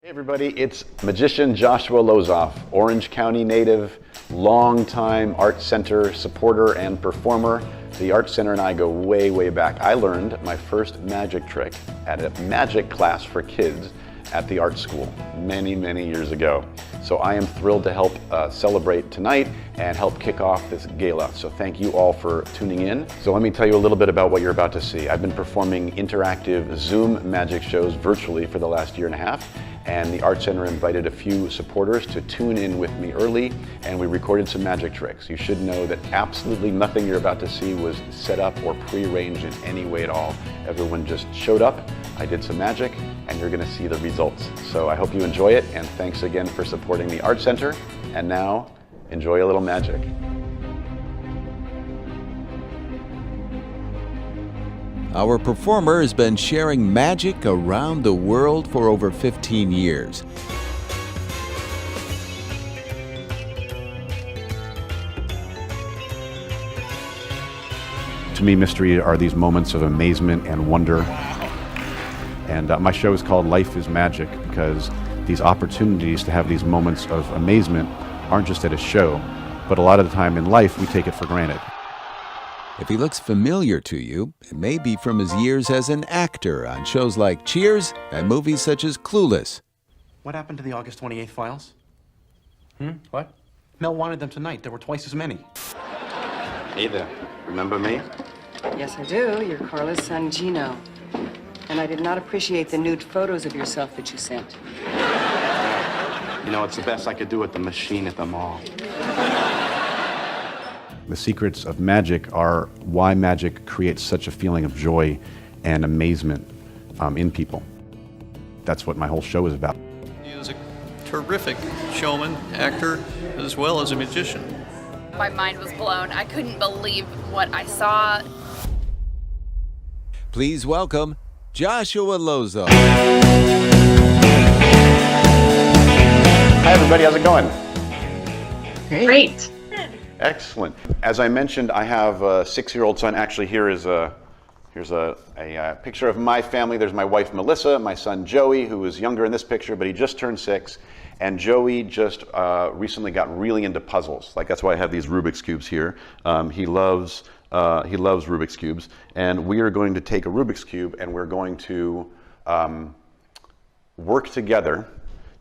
Hey everybody, it's magician Joshua Lozoff, Orange County native, longtime Art Center supporter and performer. The Art Center and I go way, way back. I learned my first magic trick at a magic class for kids at the art school many, many years ago. So I am thrilled to help celebrate tonight and help kick off this gala. So thank you all for tuning in. So let me tell you a little bit about what you're about to see. I've been performing interactive Zoom magic shows virtually for the last year and a half. And the Art Center invited a few supporters to tune in with me early, and we recorded some magic tricks. You should know that absolutely nothing you're about to see was set up or pre-arranged in any way at all. Everyone just showed up, I did some magic, and you're gonna see the results. So I hope you enjoy it, and thanks again for supporting the Art Center. And now, enjoy a little magic. Our performer has been sharing magic around the world for over 15 years. To me, mystery are these moments of amazement and wonder. And my show is called Life is Magic because these opportunities to have these moments of amazement aren't just at a show, but a lot of the time in life we take it for granted. If he looks familiar to you, it may be from his years as an actor on shows like Cheers and movies such as Clueless. What happened to the August 28th files? What? Mel wanted them tonight. There were twice as many. Hey there, remember me? Yes, I do. You're Carla's son, Gino. And I did not appreciate the nude photos of yourself that you sent. You know, it's the best I could do at the machine at the mall. The secrets of magic are why magic creates such a feeling of joy and amazement in people. That's what my whole show is about. He is a terrific showman, actor, as well as a magician. My mind was blown. I couldn't believe what I saw. Please welcome Joshua Lozoff. Hi everybody, how's it going? Great. Excellent. As I mentioned, I have a 6-year-old son. Actually, here's a picture of my family. There's my wife, Melissa, my son, Joey, who is younger in this picture, but he just turned 6. And Joey just recently got really into puzzles. Like, that's why I have these Rubik's Cubes here. He loves Rubik's Cubes. And we are going to take a Rubik's Cube and we're going to work together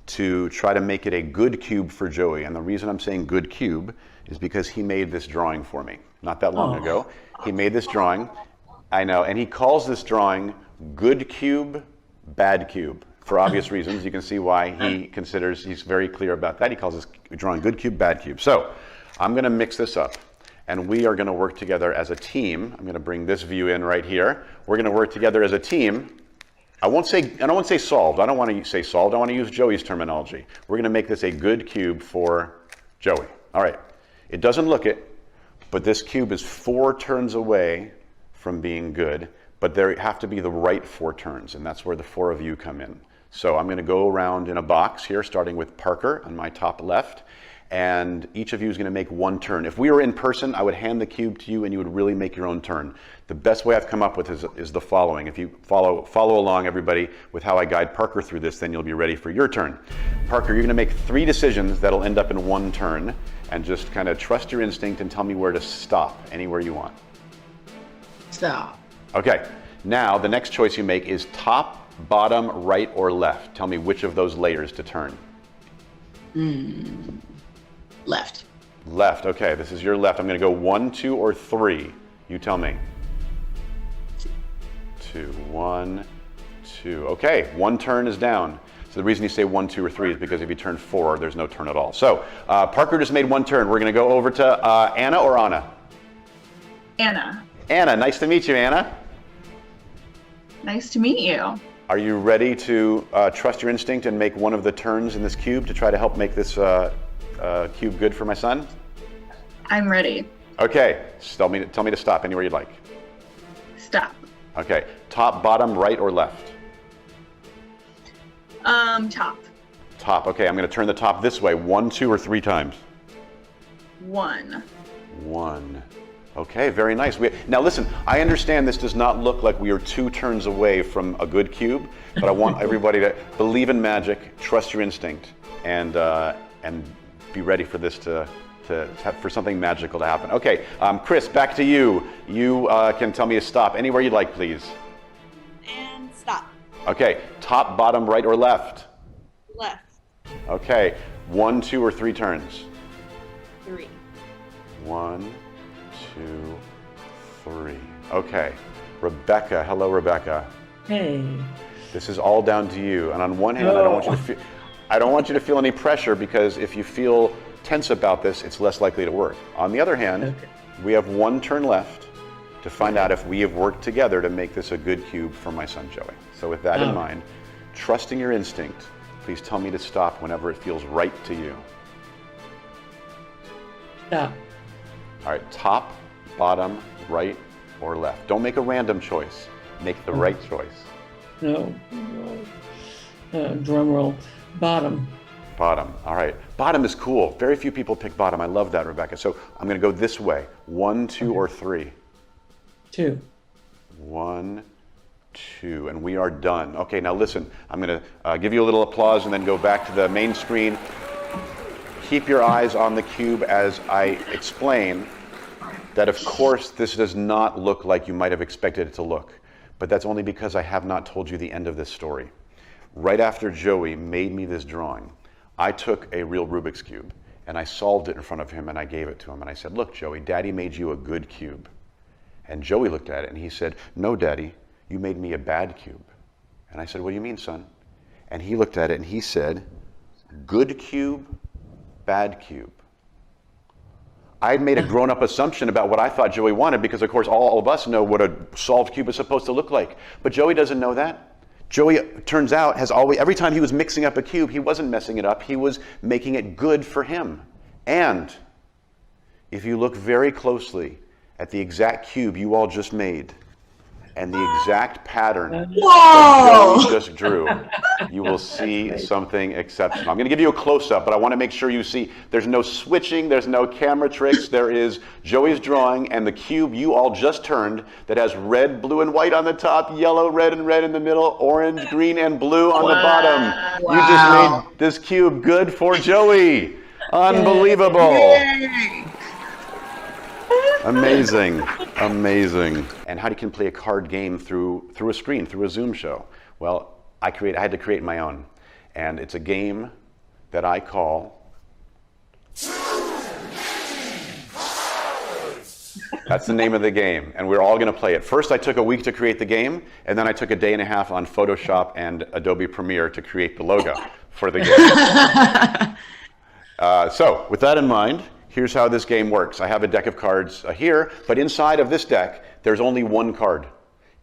to try to make it a good cube for Joey. And the reason I'm saying good cube is because he made this drawing for me not that long ago. He made this drawing, I know, and he calls this drawing good cube, bad cube, for obvious reasons. You can see why he's very clear about that. He calls this drawing good cube, bad cube. So I'm gonna mix this up and we are gonna work together as a team. I'm gonna bring this view in right here. We're gonna work together as a team. I don't want to say solved. I don't want to say solved. I want to use Joey's terminology. We're going to make this a good cube for Joey. All right. It doesn't look it, but this cube is 4 turns away from being good, but there have to be the right 4 turns, and that's where the 4 of you come in. So I'm going to go around in a box here, starting with Parker on my top left, and each of you is going to make 1 turn. If we were in person, I would hand the cube to you and you would really make your own turn. The best way I've come up with is the following. If you follow along, everybody, with how I guide Parker through this, then you'll be ready for your turn. Parker, you're going to make 3 decisions that'll end up in 1 turn, and just kind of trust your instinct and tell me where to stop, anywhere you want. Stop. Okay, now the next choice you make is top, bottom, right, or left. Tell me which of those layers to turn. Left. Left, okay, this is your left. I'm gonna go 1, 2, or 3. You tell me. 2, 1, 2. Okay, 1 turn is down. So the reason you say 1, 2, or 3 is because if you turn 4, there's no turn at all. So Parker just made 1 turn. We're gonna go over to Anna or Anna? Anna. Anna, nice to meet you, Anna. Nice to meet you. Are you ready to trust your instinct and make one of the turns in this cube to try to help make this cube good for my son? I'm ready. Okay, tell me to stop anywhere you'd like. Stop. Okay, top, bottom, right, or left? Top. Top, okay, I'm gonna turn the top this way, 1, 2, or 3 times. 1. 1. Okay, very nice. Now listen, I understand this does not look like we are 2 turns away from a good cube, but I want everybody to believe in magic, trust your instinct, and be ready for this for something magical to happen. Okay, Chris, back to you. You can tell me to stop anywhere you'd like, please. And stop. Okay, top, bottom, right, or left? Left. Okay, 1, 2, or 3 turns? 3. 1, 2, 3. Okay, Rebecca. Hello, Rebecca. Hey. This is all down to you. And on one hand, I don't want you to feel any pressure, because if you feel tense about this, it's less likely to work. On the other hand, we have 1 turn left to find out if we have worked together to make this a good cube for my son Joey. So with that in mind, trusting your instinct, please tell me to stop whenever it feels right to you. Stop. All right, top, bottom, right, or left. Don't make a random choice. Make the right choice. No. Drum roll. Bottom. Bottom. All right. Bottom is cool. Very few people pick bottom. I love that, Rebecca. So I'm going to go this way. 1, 2, or 3. 2. 1, 2, and we are done. Okay, now listen. I'm going to give you a little applause and then go back to the main screen. Keep your eyes on the cube as I explain that, of course, this does not look like you might have expected it to look, but that's only because I have not told you the end of this story. Right after Joey made me this drawing, I took a real Rubik's Cube and I solved it in front of him and I gave it to him and I said, look, Joey, Daddy made you a good cube. And Joey looked at it and he said, no, Daddy, you made me a bad cube. And I said, what do you mean, son? And he looked at it and he said, good cube, bad cube. I had made a grown-up assumption about what I thought Joey wanted, because of course all of us know what a solved cube is supposed to look like. But Joey doesn't know that. Joey, turns out, has always, every time he was mixing up a cube, he wasn't messing it up, he was making it good for him. And if you look very closely at the exact cube you all just made, and the exact pattern that Joey just drew, you will see something exceptional. I'm going to give you a close-up, but I want to make sure you see there's no switching, there's no camera tricks. There is Joey's drawing and the cube you all just turned that has red, blue, and white on the top, yellow, red, and red in the middle, orange, green, and blue on the bottom. Wow. You just made this cube good for Joey. Unbelievable. Yay. Amazing, amazing. And how you can play a card game through a screen, through a Zoom show? Well, I had to create my own. And it's a game that I call... That's the name of the game, and we're all going to play it. First, I took a week to create the game, and then I took a day and a half on Photoshop and Adobe Premiere to create the logo for the game. So, with that in mind, here's how this game works. I have a deck of cards here, but inside of this deck, there's only 1 card.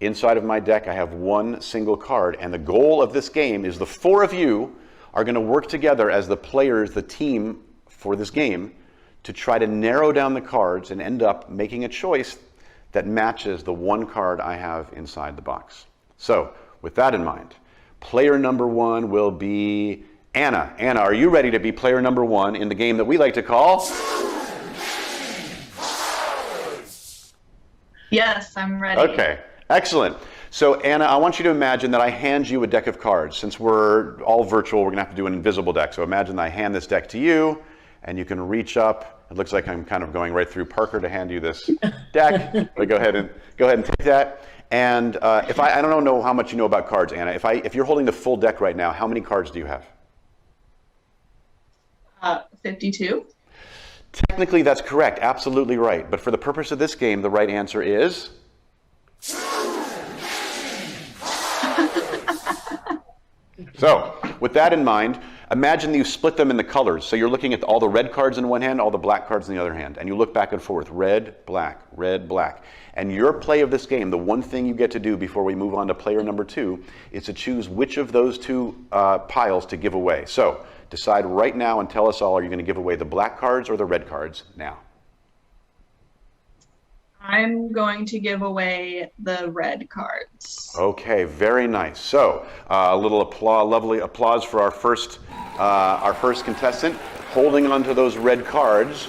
Inside of my deck, I have 1 single card, and the goal of this game is the 4 of you are going to work together as the players, the team for this game, to try to narrow down the cards and end up making a choice that matches the 1 card I have inside the box. So, with that in mind, player number 1 will be Anna. Anna, are you ready to be player number 1 in the game that we like to call... Yes, I'm ready. Okay, excellent. So Anna, I want you to imagine that I hand you a deck of cards. Since we're all virtual, we're going to have to do an invisible deck. So imagine that I hand this deck to you, and you can reach up. It looks like I'm kind of going right through Parker to hand you this deck. But go ahead and take that. And if I don't know how much you know about cards, Anna. If you're holding the full deck right now, how many cards do you have? 52. Technically, that's correct. Absolutely right. But for the purpose of this game, the right answer is... So, with that in mind, imagine you split them in the colors. So you're looking at all the red cards in one hand, all the black cards in the other hand. And you look back and forth, red, black, red, black. And your play of this game, the one thing you get to do before we move on to player number 2, is to choose which of those 2 piles to give away. So, decide right now and tell us all, are you going to give away the black cards or the red cards now? I'm going to give away the red cards. Okay, very nice. So, a little applause, lovely applause for our first contestant, holding on to those red cards.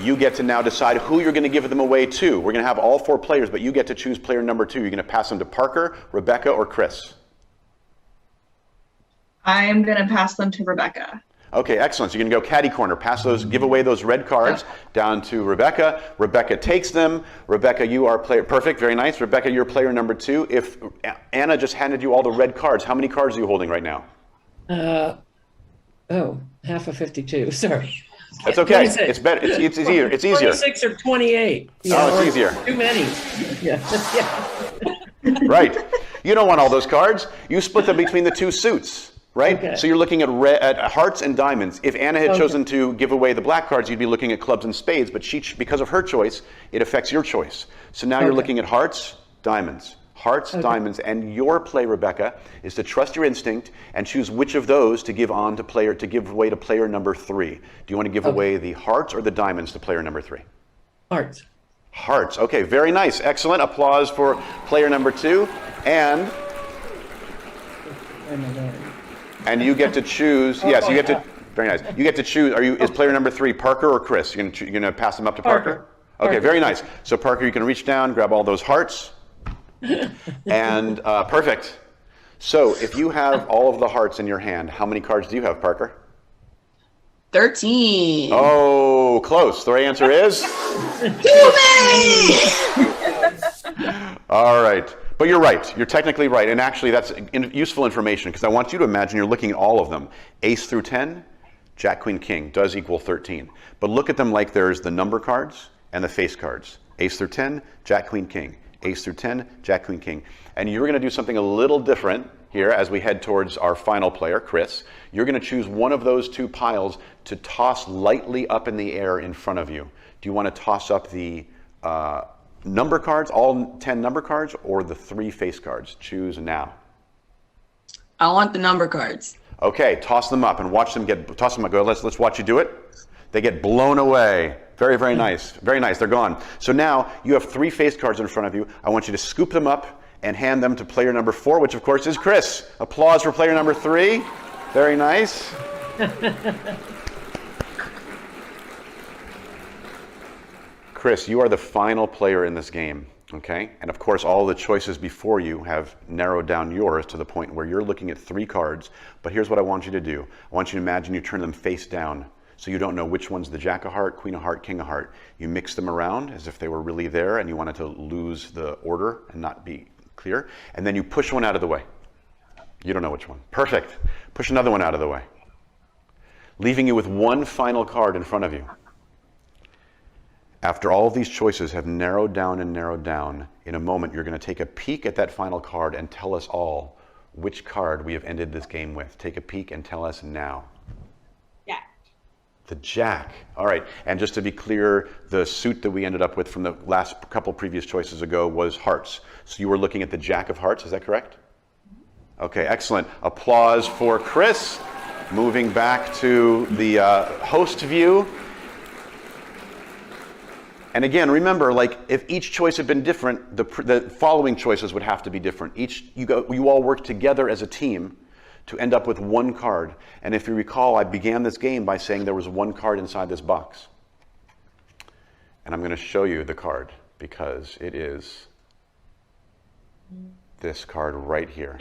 you get to now decide who you're going to give them away to. We're going to have all 4 players, but you get to choose player number 2. You're going to pass them to Parker, Rebecca, or Chris. I'm going to pass them to Rebecca. Okay, excellent. So you're going to go caddy corner. Give away those red cards down to Rebecca. Rebecca takes them. Rebecca, you are player. Perfect, very nice. Rebecca, you're player number 2. If Anna just handed you all the red cards, how many cards are you holding right now? Half of 52. Sorry. That's okay. 26. It's better. It's easier. It's easier. 26 or 28. Oh, it's easier. Too many. Yeah. Right. You don't want all those cards. You split them between the 2 suits. Right? Okay. So you're looking at hearts and diamonds. If Anna had chosen to give away the black cards, you'd be looking at clubs and spades, but because of her choice, it affects your choice. So now you're looking at hearts, diamonds. Hearts, diamonds, and your play, Rebecca, is to trust your instinct and choose which of those to give away to player number 3. Do you want to give away the hearts or the diamonds to player number 3? Hearts. Hearts. Okay, very nice. Excellent. Applause for player number 2. And you get to choose. Yes, you get to. Very nice. You get to choose. Is player number 3 Parker or Chris? You're gonna pass them up to Parker. Okay, very nice. So Parker, you can reach down, grab all those hearts, and perfect. So if you have all of the hearts in your hand, how many cards do you have, Parker? 13. Oh, close. The right answer is. Too many. All right. But you're right. You're technically right. And actually, that's useful information because I want you to imagine you're looking at all of them. Ace through 10, Jack, Queen, King does equal 13. But look at them like there's the number cards and the face cards. Ace through 10, Jack, Queen, King. Ace through 10, Jack, Queen, King. And you're going to do something a little different here as we head towards our final player, Chris. You're going to choose one of those 2 piles to toss lightly up in the air in front of you. Do you want to toss up the number cards, all 10 number cards, or the 3 face cards? Choose now. I want the number cards. Okay, toss them up and watch them toss them up. Go, let's watch you do it. They get blown away. Very, very nice. Very nice. They're gone. So now you have 3 face cards in front of you. I want you to scoop them up and hand them to player number 4, which of course is Chris. Applause for player number 3. Very nice. Chris, you are the final player in this game, okay? And of course, all the choices before you have narrowed down yours to the point where you're looking at 3 cards. But here's what I want you to do. I want you to imagine you turn them face down so you don't know which one's the Jack of Heart, Queen of Heart, King of Heart. You mix them around as if they were really there and you wanted to lose the order and not be clear. And then you push one out of the way. You don't know which one. Perfect. Push another one out of the way, leaving you with 1 final card in front of you. After all of these choices have narrowed down, in a moment you're going to take a peek at that final card and tell us all which card we have ended this game with. Take a peek and tell us now. Jack. The Jack. All right. And just to be clear, the suit that we ended up with from the last couple previous choices ago was hearts. So you were looking at the Jack of Hearts, is that correct? Okay, excellent. Applause for Chris. Moving back to the host view. And again, remember, like if each choice had been different, the following choices would have to be different. You all work together as a team to end up with 1 card. And if you recall, I began this game by saying there was 1 card inside this box. And I'm going to show you the card because it is this card right here.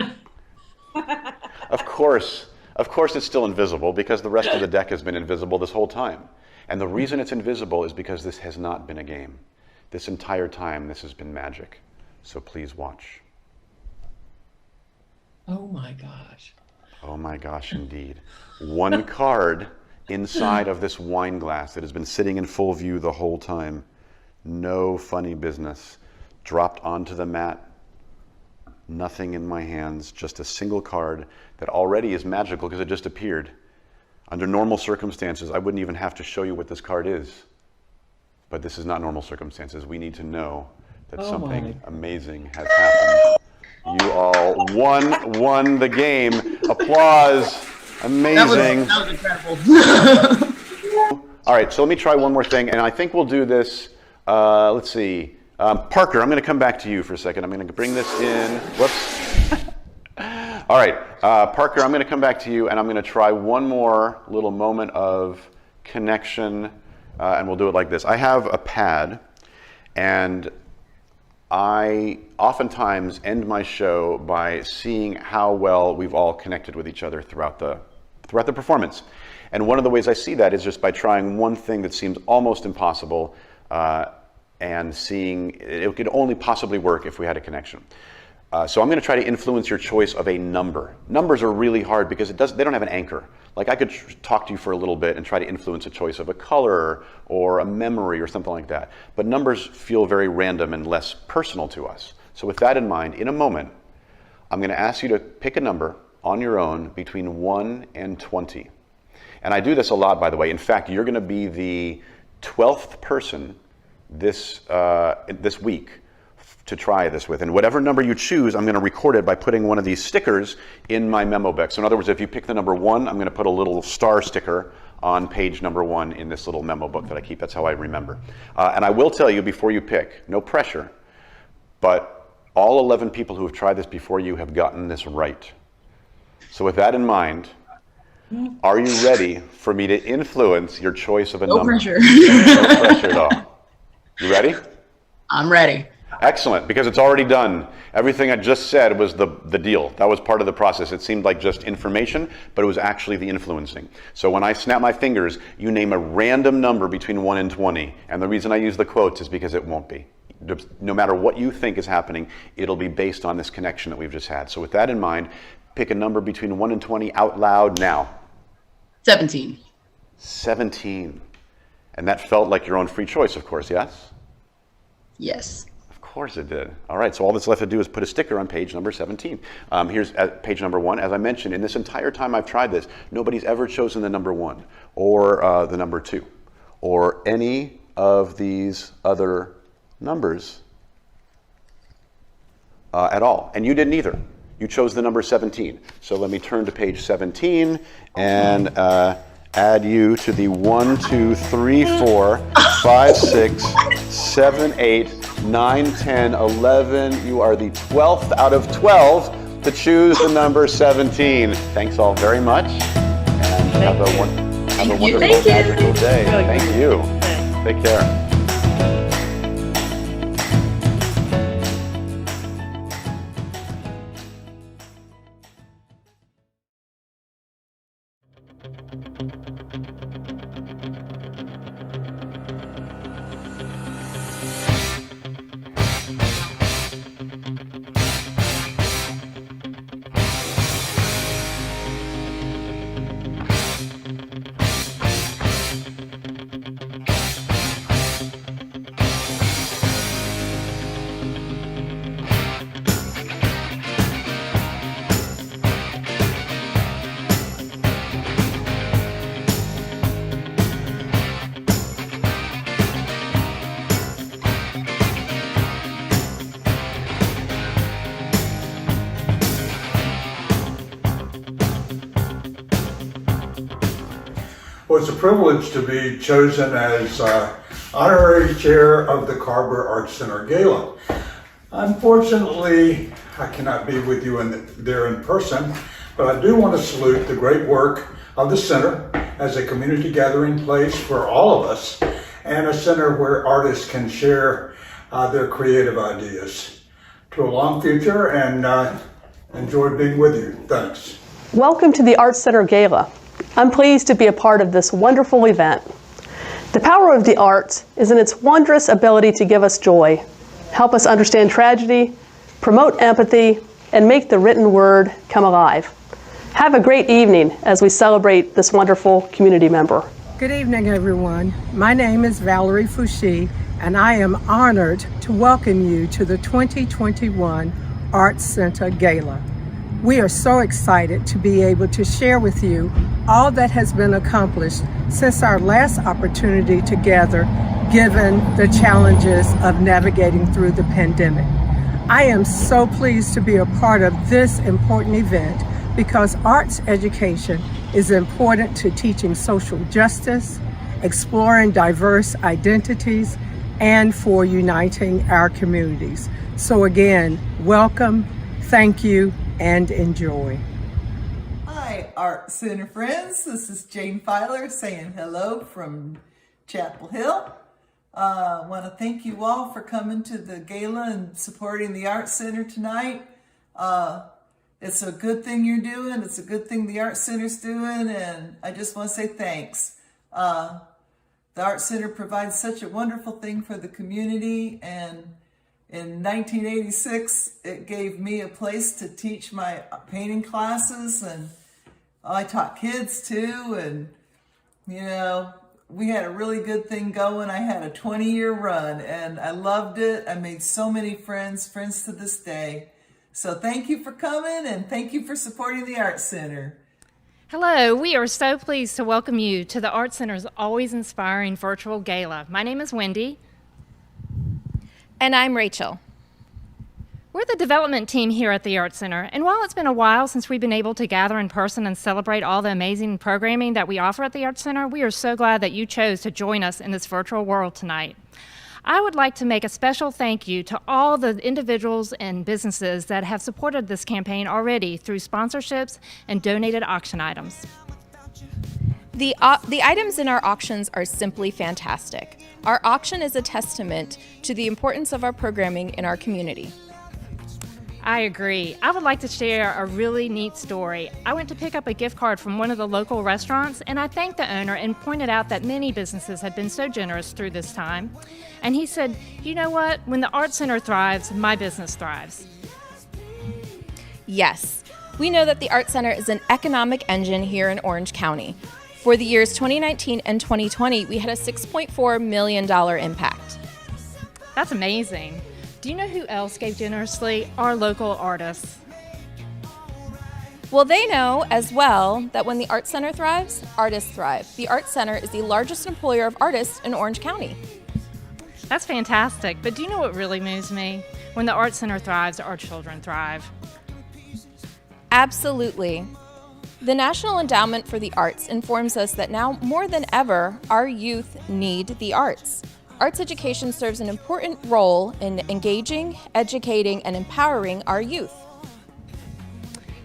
Of course it's still invisible because the rest of the deck has been invisible this whole time. And the reason it's invisible is because this has not been a game. This entire time, this has been magic. So please watch. Oh my gosh. Oh my gosh, indeed. 1 card inside of this wine glass that has been sitting in full view the whole time. No funny business. Dropped onto the mat. Nothing in my hands, just a single card that already is magical because it just appeared. Under normal circumstances, I wouldn't even have to show you what this card is. But this is not normal circumstances. We need to know that something amazing has happened. You all won the game. Applause. Amazing. That was incredible. All right, so let me try one more thing, and I think we'll do this. Let's see. Parker, I'm going to come back to you for a second. I'm going to bring this in. Whoops. All right, Parker, I'm going to come back to you, and I'm going to try one more little moment of connection and we'll do it like this. I have a pad, and I oftentimes end my show by seeing how well we've all connected with each other throughout the performance. And one of the ways I see that is just by trying one thing that seems almost impossible, and seeing it could only possibly work if we had a connection. So I'm going to try to influence your choice of a number. Numbers are really hard because they don't have an anchor. Like I could talk to you for a little bit and try to influence a choice of a color or a memory or something like that. But numbers feel very random and less personal to us. So with that in mind, in a moment, I'm going to ask you to pick a number on your own between 1 and 20. And I do this a lot, by the way. In fact, you're going to be the 12th person this week to try this with. And whatever number you choose, I'm going to record it by putting one of these stickers in my memo book. So in other words, if you pick the number 1, I'm going to put a little star sticker on page number 1 in this little memo book that I keep. That's how I remember. And I will tell you before you pick, no pressure, but all 11 people who have tried this before you have gotten this right. So with that in mind, are you ready for me to influence your choice of a number? No pressure. No pressure at all. You ready? I'm ready. Excellent, because it's already done. Everything I just said was the deal. That was part of the process. It seemed like just information, but it was actually the influencing. So when I snap my fingers, you name a random number between 1 and 20. And the reason I use the quotes is because it won't be. No matter what you think is happening, it'll be based on this connection that we've just had. So with that in mind, pick a number between 1 and 20 out loud now. 17. 17. And that felt like your own free choice, of course, yes? Yes. Of course it did. All right, so all that's left to do is put a sticker on page number 17. Here's page number 1. As I mentioned, in this entire time I've tried this, nobody's ever chosen the number 1 or the number 2 or any of these other numbers at all. And you didn't either. You chose the number 17. So let me turn to page 17 and add you to the 1, 2, 3, 4, 5, 6, 7, 8, 9, 10, 11. You are the 12th out of 12 to choose the number 17. Thanks all very much. And have a wonderful, magical day. Thank you. Take care. Well, it's a privilege to be chosen as honorary chair of the Carver Arts Center Gala. Unfortunately, I cannot be with you there in person, but I do want to salute the great work of the center as a community gathering place for all of us and a center where artists can share their creative ideas. To a long future, and enjoy being with you. Thanks. Welcome to the Arts Center Gala. I'm pleased to be a part of this wonderful event. The power of the arts is in its wondrous ability to give us joy, help us understand tragedy, promote empathy, and make the written word come alive. Have a great evening as we celebrate this wonderful community member. Good evening, everyone. My name is Valerie Fouché, and I am honored to welcome you to the 2021 Arts Center Gala. We are so excited to be able to share with you all that has been accomplished since our last opportunity together, given the challenges of navigating through the pandemic. I am so pleased to be a part of this important event because arts education is important to teaching social justice, exploring diverse identities, and for uniting our communities. So again, welcome, thank you, and enjoy. Hi, Art Center friends. This is Jane Filer saying hello from Chapel Hill. I want to thank you all for coming to the gala and supporting the Art Center tonight. It's a good thing you're doing. It's a good thing the Art Center's doing, and I just want to say thanks. The Art Center provides such a wonderful thing for the community, and in 1986, it gave me a place to teach my painting classes, and I taught kids too, and you know, we had a really good thing going. I had a 20-year run, and I loved it. I made so many friends to this day. So thank you for coming, and thank you for supporting the Art Center. Hello, we are so pleased to welcome you to the Art Center's Always Inspiring Virtual Gala. My name is Wendy. And I'm Rachel. We're the development team here at the Art Center, and while it's been a while since we've been able to gather in person and celebrate all the amazing programming that we offer at the Art Center, we are so glad that you chose to join us in this virtual world tonight. I would like to make a special thank you to all the individuals and businesses that have supported this campaign already through sponsorships and donated auction items. The items in our auctions are simply fantastic. Our auction is a testament to the importance of our programming in our community. I agree. I would like to share a really neat story. I went to pick up a gift card from one of the local restaurants, and I thanked the owner and pointed out that many businesses had been so generous through this time. And he said, you know what? When the Art Center thrives, my business thrives. Yes, we know that the Art Center is an economic engine here in Orange County. For the years 2019 and 2020, we had a $6.4 million impact. That's amazing. Do you know who else gave generously? Our local artists. Well, they know as well that when the Art Center thrives, artists thrive. The Art Center is the largest employer of artists in Orange County. That's fantastic, but do you know what really moves me? When the Art Center thrives, our children thrive. Absolutely. The National Endowment for the Arts informs us that now more than ever, our youth need the arts. Arts education serves an important role in engaging, educating, and empowering our youth.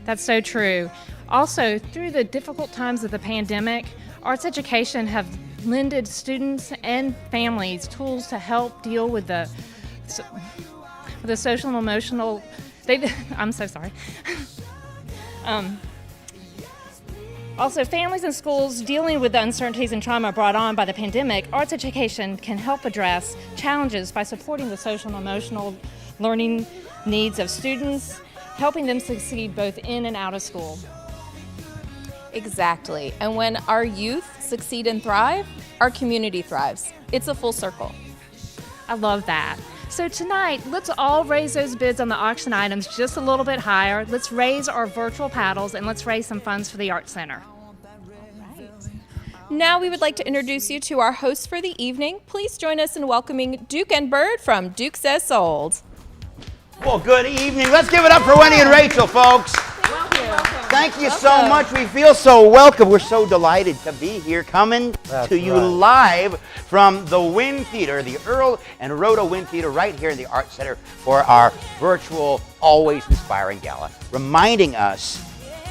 That's so true. Also, through the difficult times of the pandemic, arts education have lended students and families tools to help deal with the social and emotional. I'm so sorry. Also, families and schools dealing with the uncertainties and trauma brought on by the pandemic, arts education can help address challenges by supporting the social and emotional learning needs of students, helping them succeed both in and out of school. Exactly. And when our youth succeed and thrive, our community thrives. It's a full circle. I love that. So tonight, let's all raise those bids on the auction items just a little bit higher. Let's raise our virtual paddles, and let's raise some funds for the Art Center. Now we would like to introduce you to our hosts for the evening. Please join us in welcoming Duke and Bird from Duke Says Sold. Well, good evening. Let's give it up for Wendy and Rachel, folks. Thank you so much. We feel so welcome. We're so delighted to be here, coming to you live from the Wynn Theater, the Earl and Rhoda Wynn Theater, right here in the Art Center for our virtual Always Inspiring Gala, reminding us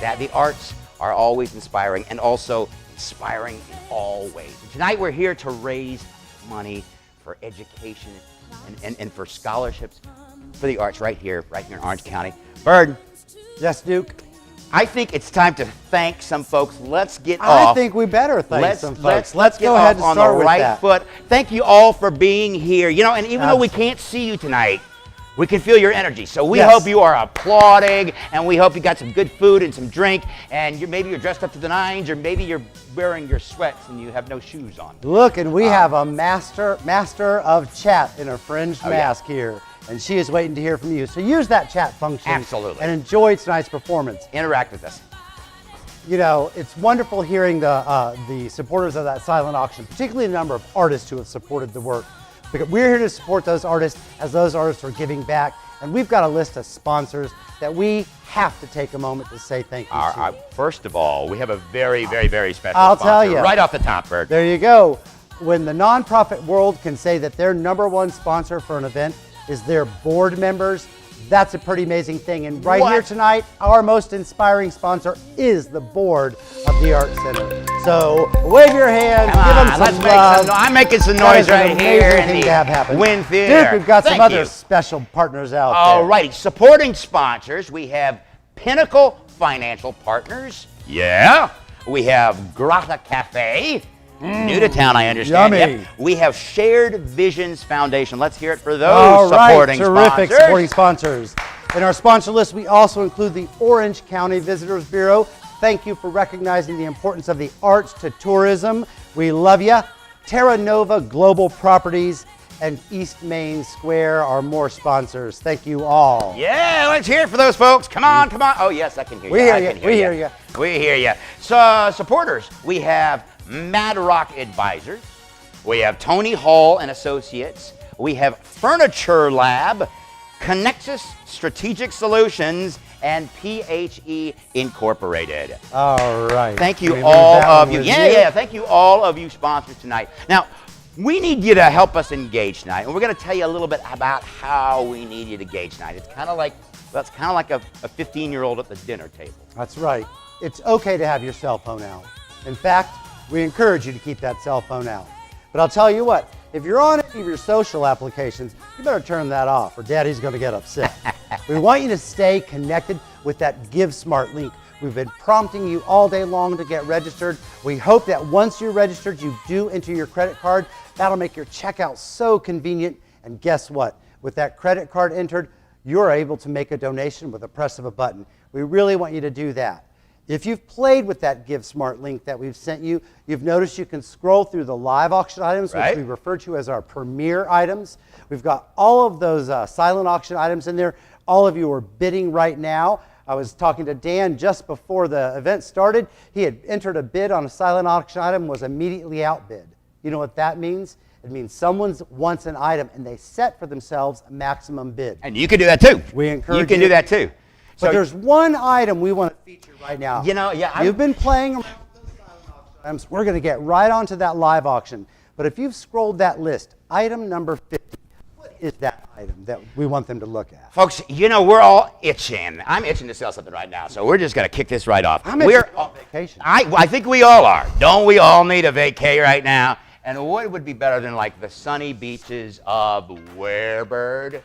that the arts are always inspiring and also inspiring in all ways. And tonight we're here to raise money for education and for scholarships for the arts right here in Orange County. Bird. Yes, Duke. I think it's time to thank some folks. Let's get off. I think we better thank some folks. Let's go ahead and on start the with right that. foot. Thank you all for being here. You know, and even though we can't see you tonight, we can feel your energy. So we hope you are applauding, and we hope you got some good food and some drink, and maybe you're dressed up to the nines, or maybe you're wearing your sweats and you have no shoes on. Look, and we have a master of chat in a fringed mask here. And she is waiting to hear from you. So use that chat function. Absolutely. And enjoy tonight's performance. Interact with us. You know, it's wonderful hearing the supporters of that silent auction, particularly the number of artists who have supported the work. Because we're here to support those artists as those artists are giving back. And we've got a list of sponsors that we have to take a moment to say thank you to. First of all, we have a very, very, very special I'll sponsor. tell you. Right off the top, Bird. There you go. When the nonprofit world can say that their #1 sponsor for an event is their board members, that's a pretty amazing thing. And right here tonight, our most inspiring sponsor is the board of the Art Center. So wave your hands, Come give on, them some let's make love. some I'm making some That noise is an right here amazing in thing the to have happen. Wynn Theater. Duke, we've got some Thank other you. special partners out All there. righty, supporting sponsors, we have Pinnacle Financial Partners. Yeah. We have Grata Cafe. New to town, I understand. Yummy. Yep. We have Shared Visions Foundation. Let's hear it for those All right, supporting terrific sponsors. supporting sponsors. In our sponsor list, we also include the Orange County Visitors Bureau. Thank you for recognizing the importance of the arts to tourism. We love you. Terra Nova Global Properties and East Main Square are more sponsors. Thank you all. Yeah, let's hear it for those folks. Come on, come on. Oh, yes, I can hear you. We hear I you. can We hear you. We hear you. So, supporters, we have Mad Rock Advisors. We have Tony Hall and Associates. We have Furniture Lab, Connexus Strategic Solutions, and PHE Incorporated. All right. Thank you We leave all that of one you. with Yeah. Thank you all of you sponsors tonight. Now, we need you to help us engage tonight, and we're going to tell you a little bit about how we need you to engage tonight. It's kind of like a 15-year-old at the dinner table. That's right. It's okay to have your cell phone out. In fact, we encourage you to keep that cell phone out. But I'll tell you what, if you're on any of your social applications, you better turn that off or Daddy's going to get upset. We want you to stay connected with that Give Smart link. We've been prompting you all day long to get registered. We hope that once you're registered, you do enter your credit card. That'll make your checkout so convenient. And guess what? With that credit card entered, you're able to make a donation with the press of a button. We really want you to do that. If you've played with that Give Smart link that we've sent you, you've noticed you can scroll through the live auction items, Right. which we refer to as our premier items. We've got all of those silent auction items in there. All of you are bidding right now. I was talking to Dan just before the event started. He had entered a bid on a silent auction item, was immediately outbid. You know what that means? It means someone wants an item and they set for themselves a maximum bid. And you can do that too. We encourage you can do that too. But So- there's one item we want to feature right now. You know, yeah, You've been playing around with those silent auction items. We're going to get right onto that live auction. But if you've scrolled that list, item number 50, what is that item that we want them to look at? Folks, you know, we're all itching. I'm itching to sell something right now, so we're just going to kick this right off. I'm itching on vacation. I think we all are. Don't we all need a vacay right now? And what would be better than like the sunny beaches of where, Bird?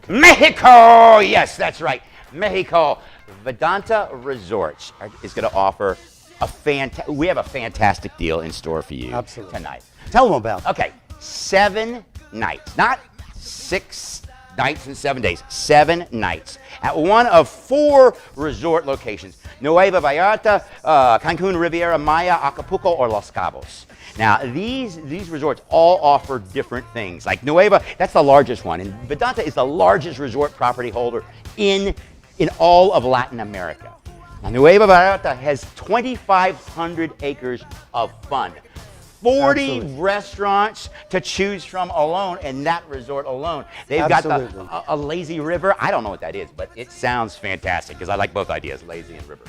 Mexico! Yes, that's right. Mexico. Vedanta Resorts is going to offer we have a fantastic deal in store for you tonight. Tell them about it. Okay, 7 nights, not 6 nights and 7 days, 7 nights at one of 4 resort locations: Nueva Vallarta, Cancun, Riviera Maya, Acapulco, or Los Cabos. Now, these resorts all offer different things. Like Nueva, that's the largest one, and Vedanta is the largest resort property holder in all of Latin America. Now, Nueva Vallarta has 2,500 acres of fun. 40 Absolutely. restaurants to choose from alone in that resort alone. They've Absolutely. got a lazy river. I don't know what that is, but it sounds fantastic because I like both ideas, lazy and river.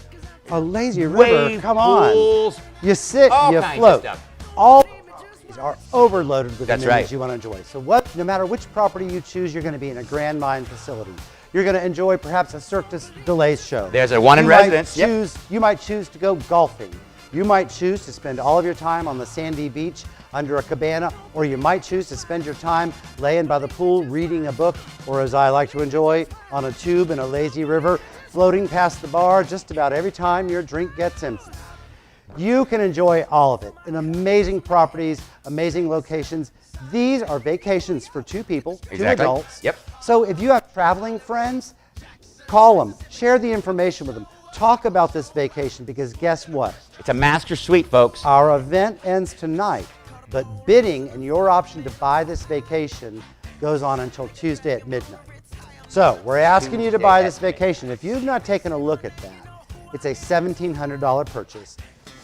A lazy river, Wave come on. pools, You sit, all you kinds of float. stuff. All properties are overloaded with That's amenities right. you want to enjoy. So no matter which property you choose, you're going to be in a Grand Mine facility. You're going to enjoy perhaps a Cirque du Soleil show. There's a one in You might residence. Yep. You might choose to go golfing. You might choose to spend all of your time on the sandy beach under a cabana, or you might choose to spend your time laying by the pool reading a book, or as I like to enjoy, on a tube in a lazy river, floating past the bar just about every time your drink gets empty. You can enjoy all of it in amazing properties, amazing locations. These are vacations for 2 people, 2 Exactly. adults. Yep. So if you have traveling friends, call them, share the information with them, talk about this vacation, because guess what? It's a master suite, folks. Our event ends tonight, but bidding and your option to buy this vacation goes on until Tuesday at midnight. So we're asking you to buy this vacation. If you've not taken a look at that, it's a $1,700 purchase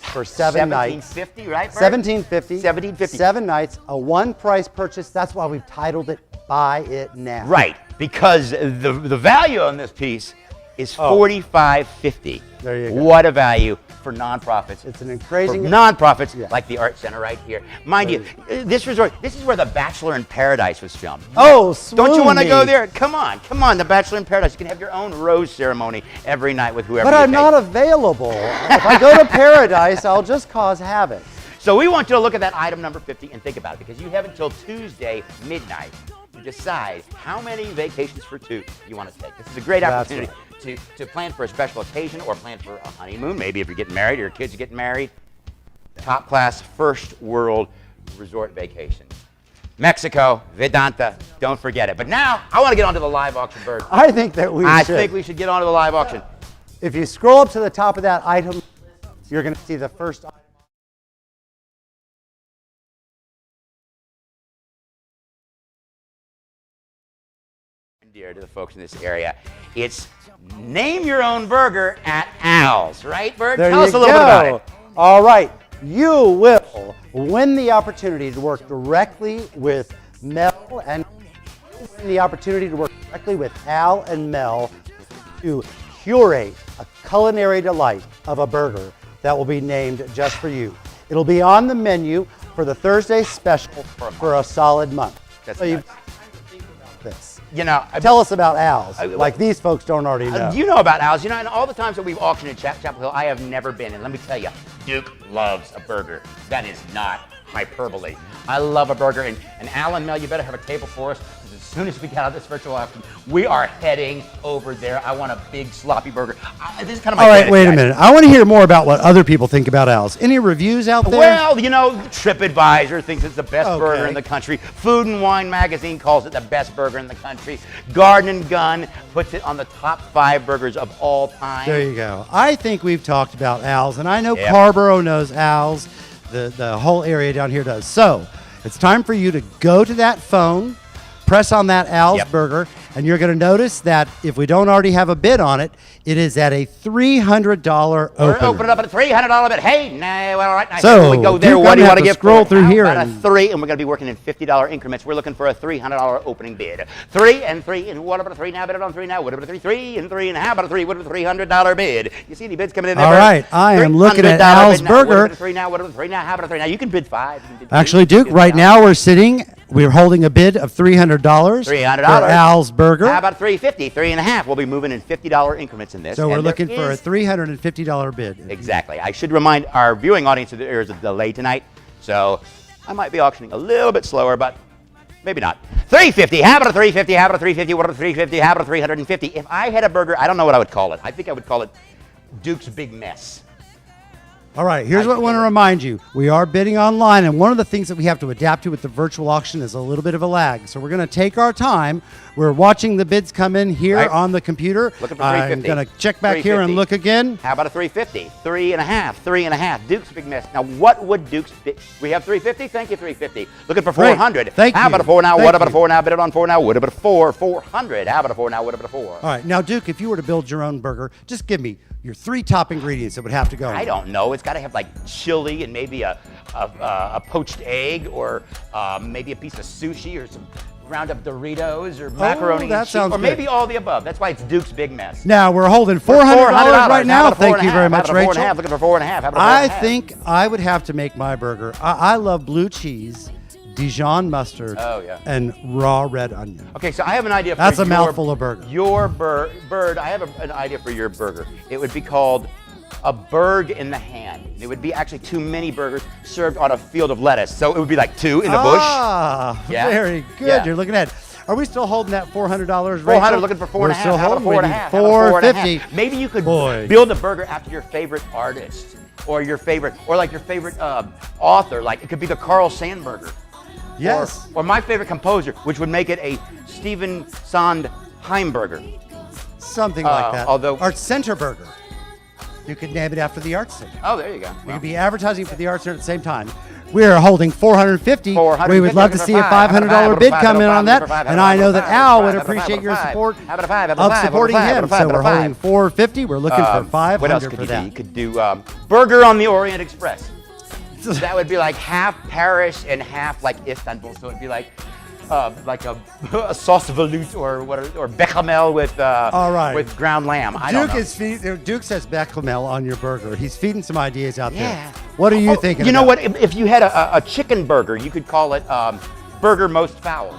for 7 nights. $1,750, right, Bert? $1,750. $1,750. 7 nights, a one-price purchase. That's why we've titled it Buy It Now. Right, because the value on this piece is $45.50. There you go. What a value for nonprofits. It's an crazy for nonprofits like the Art Center right here. Mind you, this resort, this is where The Bachelor in Paradise was filmed. Oh, don't you want to swoony. go there? Come on, The Bachelor in Paradise. You can have your own rose ceremony every night with whoever But you I'm take. not available. If I go to Paradise, I'll just cause havoc. So we want you to look at that item number 50 and think about it, because you have until Tuesday midnight to decide how many vacations for two you want to take. This is a great That's opportunity to plan for a special occasion or plan for a honeymoon. Maybe if you're getting married or your kids are getting married. Top class, first world resort vacation. Mexico, Vedanta, don't forget it. But now I want to get onto the live auction, Bird. I think that we I should. think we should get onto the live auction. If you scroll up to the top of that item, you're going to see the first item. Dear to the folks in this area, it's name your own burger at Al's, right, Bert? There Tell you us a little bit about it. All right, you will win the opportunity to work directly with Mel and win the opportunity to work directly with Al and Mel to curate a culinary delight of a burger that will be named just for you. It'll be on the menu for the Thursday special for a solid month. That's so you nuts. think about this. You know, Tell us about Al's, like these folks don't already know. You know about Al's. You know, and all the times that we've auctioned at Chapel Hill, I have never been. And let me tell you, Duke loves a burger. That is not hyperbole. I love a burger. And Al and Mel, you better have a table for us, because as soon as we get out of this virtual auction, we are heading over there. I want a big sloppy burger. This is kind of my All right, fantasy, wait a guys. minute. I want to hear more about what other people think about Al's. Any reviews out there? Well, you know, TripAdvisor thinks it's the best Okay. burger in the country. Food and Wine magazine calls it the best burger in the country. Garden and Gun puts it on the top 5 burgers of all time. There you go. I think we've talked about Al's, and I know Yep. Carborough knows Al's. The whole area down here does. So it's time for you to go to that phone, press on that Al's burger, and you're going to notice that if we don't already have a bid on it, it is at a $300 We're opener. opening up at a $300 bid. Hey, now, well, all right. Now, So, here we go there. Duke, What I'm do you gonna want to have to give? scroll for it? through How here about and- a 3, and we're going to be working in $50 increments. We're looking for a $300 opening bid. 3 and 3, and what about a 3 now? Bid it on 3 now. What about a 3? 3 and 3, and how about a 3? What about a $300 bid? You see any bids coming in there? All Bert? right, I am looking at $300 Al's bid now. What burger. about a 3 now? What about a 3 now? How about a 3 now? You can bid 5. You can bid 2. Actually, Duke, right now we're holding a bid of $300 $300 for Al's burger. How about 350? 3.5. We'll be moving in $50 increments in this. So we're And there looking for a is- $350 bid. Exactly. I should remind our viewing audience that there is a delay tonight, so I might be auctioning a little bit slower, but maybe not. 350. How about a 350? How about a 350? What about a 350? How about a 350? If I had a burger, I don't know what I would call it. I think I would call it Duke's Big Mess. All right, here's what I want to remind you. We are bidding online, and one of the things that we have to adapt to with the virtual auction is a little bit of a lag. So we're going to take our time. We're watching the bids come in here Right. on the computer. Looking for I'm 350. going to check back here and 350. look again. How about a 350? 3.5. 3.5. Duke's Big Mess. Now, what would Duke's Big... We have 350? Thank you, 350. Looking for Great. 400. Thank How you. about a 4 now? Thank What about a you. 4 now? Bid it on 4 now. What about a 4? 400. How about a 4 now? What about a 4? All right, now, Duke, if you were to build your own burger, just give me your 3 top ingredients that would have to go in. I don't know. It's got to have like chili and maybe a poached egg, or maybe a piece of sushi, or some ground up Doritos, or macaroni that and cheese, sounds or maybe good. all the above. That's why it's Duke's Big Mess. Now, we're holding $400 right now. Thank you very much, Rachel. Looking for 4.5. How about a 4.5? I think I would have to make my burger. I love blue cheese, Dijon mustard, Oh, yeah. and raw red onion. Okay, so I have an idea for That's a your, mouthful of burger. Your bird, I have an idea for your burger. It would be called a bird in the hand. It would be actually 2 mini burgers served on a field of lettuce. So it would be like 2 in a bush. Ah, Yeah. very good. Yeah. You're looking at. Are we still holding that $400? 400, looking for 4.5. We're still How about a holding. 4.5? We need How about a 450. 4.5? Maybe you could Boy. build a burger after your favorite artist, or your favorite, or like your favorite author. Like it could be the Carl Sandburger. Yes. Or my favorite composer, which would make it a Stephen Sondheimburger. Something like that. although- Art Center Burger. You could name it after the Art Center. Oh, there you go. You could be advertising for the Art Center at the same time. We are holding 450. 450, We would love to looking see for a five. $500 bid How about a come in five? on that. How about a five? And How I about know a that five? Al would How about a five? appreciate your How about a support five? How about a five? How about a of five? supporting How about a him. five? So How we're about a holding five? 450. We're looking for 500 What else could for you that. do? You could do burger on the Orient Express. That would be like half Paris and half like Istanbul. So it'd be like like a sauce veloute or bechamel with All right. with ground lamb. I don't know. Duke says bechamel on your burger. He's feeding some ideas out Yeah. there. What are you thinking? You know about? what? If you had a chicken burger, you could call it burger most foul.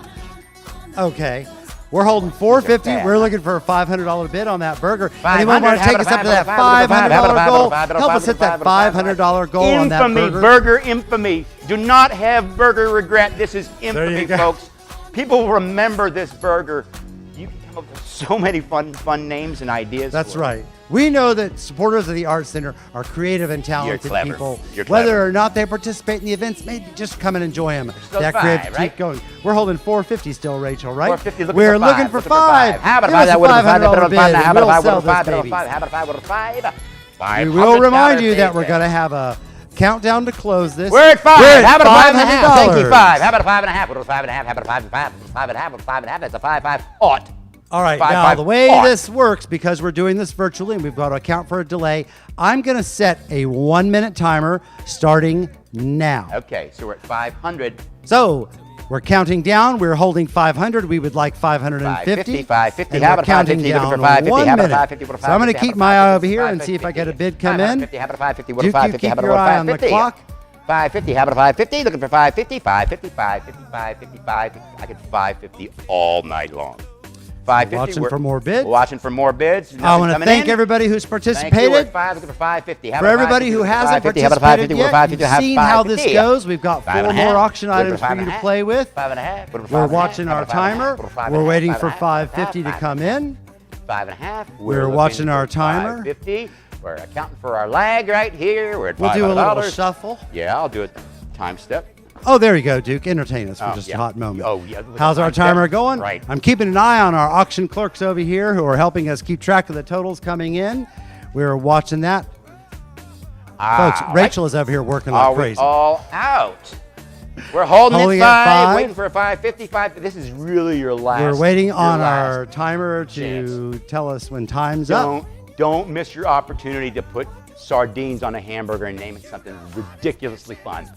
Okay. We're holding $450. We're looking for a $500 bid on that burger. Anyone want to take us up to that $500 goal? Help us hit that $500 goal on that burger. Infamy, burger infamy. Do not have burger regret. This is infamy, folks. People will remember this burger. You can come up with so many fun names and ideas. That's for right. We know that supporters of the Arts Center are creative and talented clever. people. You're clever. Whether or not they participate in the events, maybe just come and enjoy them. still That five, creative right? keep going. We're holding $450 still, Rachel, right? $450, We're looking for five. How about Give us that? a $500 bid. and we'll sell this baby. How about five? We will remind you that we're going to have a countdown to close this. We're at five. How about a $5.5? Thank you, $500. five. How about a $5.5? What was $5.5? How about a $5.5? That's a $5.5. Ought. All right, Five, now five, the way ought. this works, because we're doing this virtually and we've got to account for a delay, I'm going to set a 1-minute timer starting now. Okay, so we're at 500. So we're counting down. We're holding 500. We would like 550. 550. And How we're about counting 550? down Looking for 550. 1 How about minute. 550? What So I'm going to 550? keep my eye over here and see if I get a bid come in. 550. How about 550? What Duke, about you 550? keep How about your eye on the 550? clock. 550. How about 550? Looking for 550. 550. 550. 550. 550. I could 550 all night long. 550. Watching for more bids. Watching for more bids. I want to thank everybody who's Thank you. We're participated. at 5. Looking for 550. How For about everybody 550? who Looking for hasn't 550. How about participated 550? We're yet, you've 550. seen how this 550. goes. We've got 4 5.5. more auction Looking items for you to 5.5. play with. 5.5. We're watching our timer. We're waiting for 550 to come in. 5.5. We're watching our timer. 550. We're accounting for our lag right here. We're at $500. We'll do a little shuffle. Yeah, I'll do it. Time step. Oh, there you go, Duke. Entertain us for just a hot moment. How's our timer going? Right. I'm keeping an eye on our auction clerks over here who are helping us keep track of the totals coming in. We're watching that. Folks, Rachel is over here working like crazy. All out. We're holding Holding at at 5, five. waiting for a 555. This is really your last. We're waiting on your our last timer to tell us when time's up. Don't miss your opportunity to put sardines on a hamburger and name it something ridiculously fun.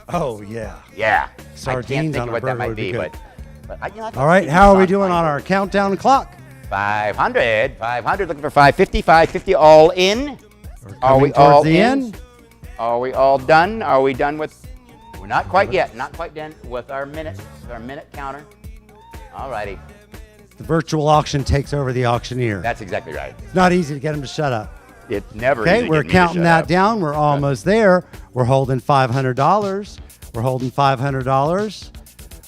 Oh, yeah. Yeah. Sardines I can't think on of a what that burger might would be be, good. but I All right, think how are we it's doing fine. on our countdown clock? 500, looking for 550, 550 all in. Are we towards all the in? end. Are we all done? Are we done with? We're not quite yet. Not quite done with our minute counter. All righty. The virtual auction takes over the auctioneer. That's exactly right. It's not easy to get him to shut up. It's never easy Okay, to we're get me to counting shut that up. down. We're almost there. We're holding $500. We're holding $500.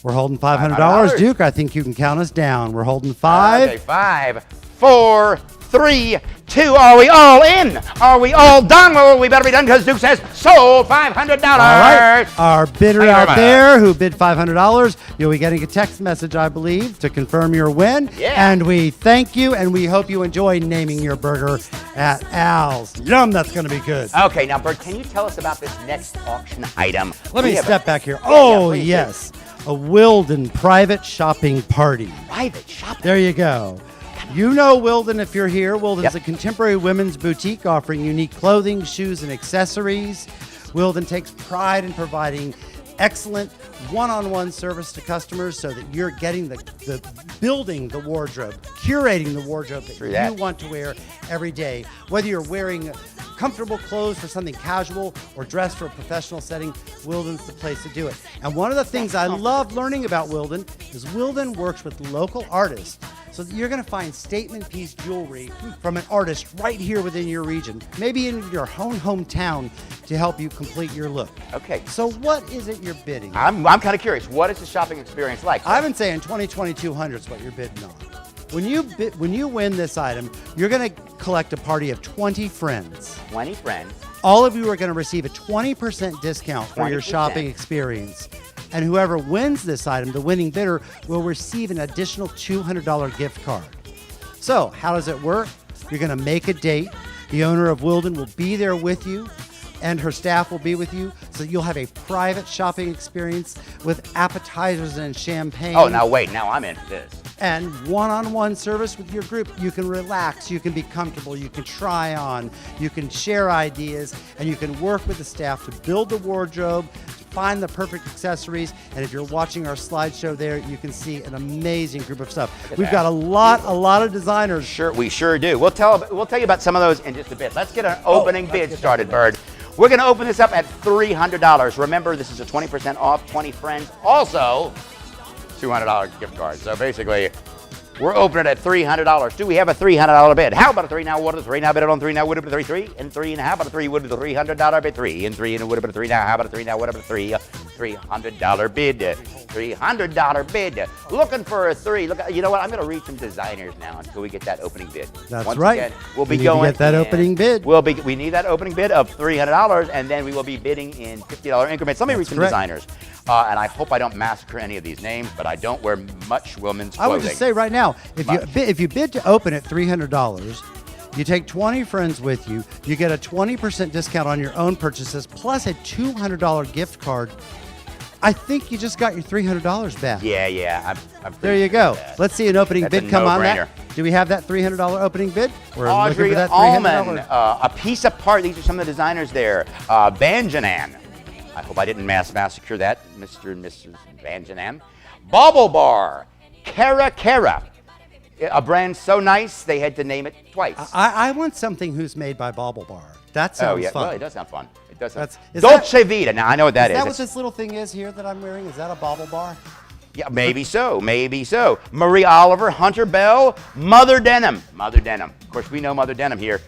We're holding $500. $500. Duke, I think you can count us down. We're holding 5. Okay, 5, 4, 3, 2. Are we all in? Are we all done? Well, we better be done because Duke says sold $500. All right. Our bidder Thank you very out much. there who bid $500, you'll be getting a text message, I believe, to confirm your win. Yeah. And we thank you, and we hope you enjoy naming your burger at Al's. Yum, that's going to be good. Okay, now, Bert, can you tell us about this next auction item? Let We me have step back here. Yeah, Oh, please do. yes. A Wilden private shopping party. Private shopping. There you go. You know Wilden if you're here. Wilden's Yep. a contemporary women's boutique offering unique clothing, shoes, and accessories. Wilden takes pride in providing excellent one-on-one service to customers so that you're getting the building the wardrobe, curating the wardrobe that True you that. want to wear every day. Whether you're wearing comfortable clothes for something casual or dressed for a professional setting, Wilden's the place to do it. And one of the things I love learning about Wilden is Wilden works with local artists. So that you're going to find statement piece jewelry from an artist right here within your region, maybe in your hometown, to help you complete your look. Okay. So what is it you're bidding? I'm kind of curious. What is the shopping experience like? I've been saying 2200 is what you're bidding on. When you win this item, you're going to collect a party of 20 friends. 20 friends. All of you are going to receive a 20% discount for your 20%. shopping experience. And whoever wins this item, the winning bidder, will receive an additional $200 gift card. So, how does it work? You're going to make a date. The owner of Wilden will be there with you, and her staff will be with you, so you'll have a private shopping experience with appetizers and champagne. Oh, now wait. Now I'm into this. And one-on-one service with your group. You can relax, you can be comfortable, you can try on, you can share ideas, and you can work with the staff to build the wardrobe, to find the perfect accessories. And if you're watching our slideshow there, you can see an amazing group of stuff. We've got a lot of designers. Sure, we sure do. We'll tell you about some of those in just a bit. Let's get an opening bid started, Bird. We're going to open this up at $300. Remember, this is a 20% off, 20 friends. Also, $200 gift card. So basically, we're opening at $300. Do we have a $300 bid? How about a 3 now? What is a 3 now? Bid it on 3 now. Would it be 3? 3 and 3 and how about a 3? Would it be $300 bid? 3 and 3 and it would have been a 3 now. How about a 3 now? What about a 3? $300 bid. $300 bid. Looking for a 3. Look, you know what? I'm going to read some designers now until we get that opening bid. That's Once right. Again, we'll be We need going. to get that opening bid. We need that opening bid of $300, and then we will be bidding in $50 increments. Let me read some correct. designers. And I hope I don't massacre any of these names, but I don't wear much women's clothing. I would just say right now, if you bid to open at $300, you take 20 friends with you, you get a 20% discount on your own purchases plus a $200 gift card. I think you just got your $300 back. Yeah. I'm There you go. Let's see an opening That's a bid come on no-brainer. that. Do we have that $300 opening bid? We're Audrey looking for that Allman, $300. a piece apart. These are some of the designers there. Banjanan. I hope I didn't massacre that, Mr. and Mrs. Banjanan. Bobble Bar. Kara. A brand so nice, they had to name it twice. I want something who's made by Bobble Bar. That sounds fun. Well, it does sound fun. It does sound Is Dolce Vita. Now, I know what that is. Is that what this little thing is here that I'm wearing? Is that a Bobble Bar? Yeah, maybe so. Marie Oliver, Hunter Bell, Mother Denim. Of course, we know Mother Denim here.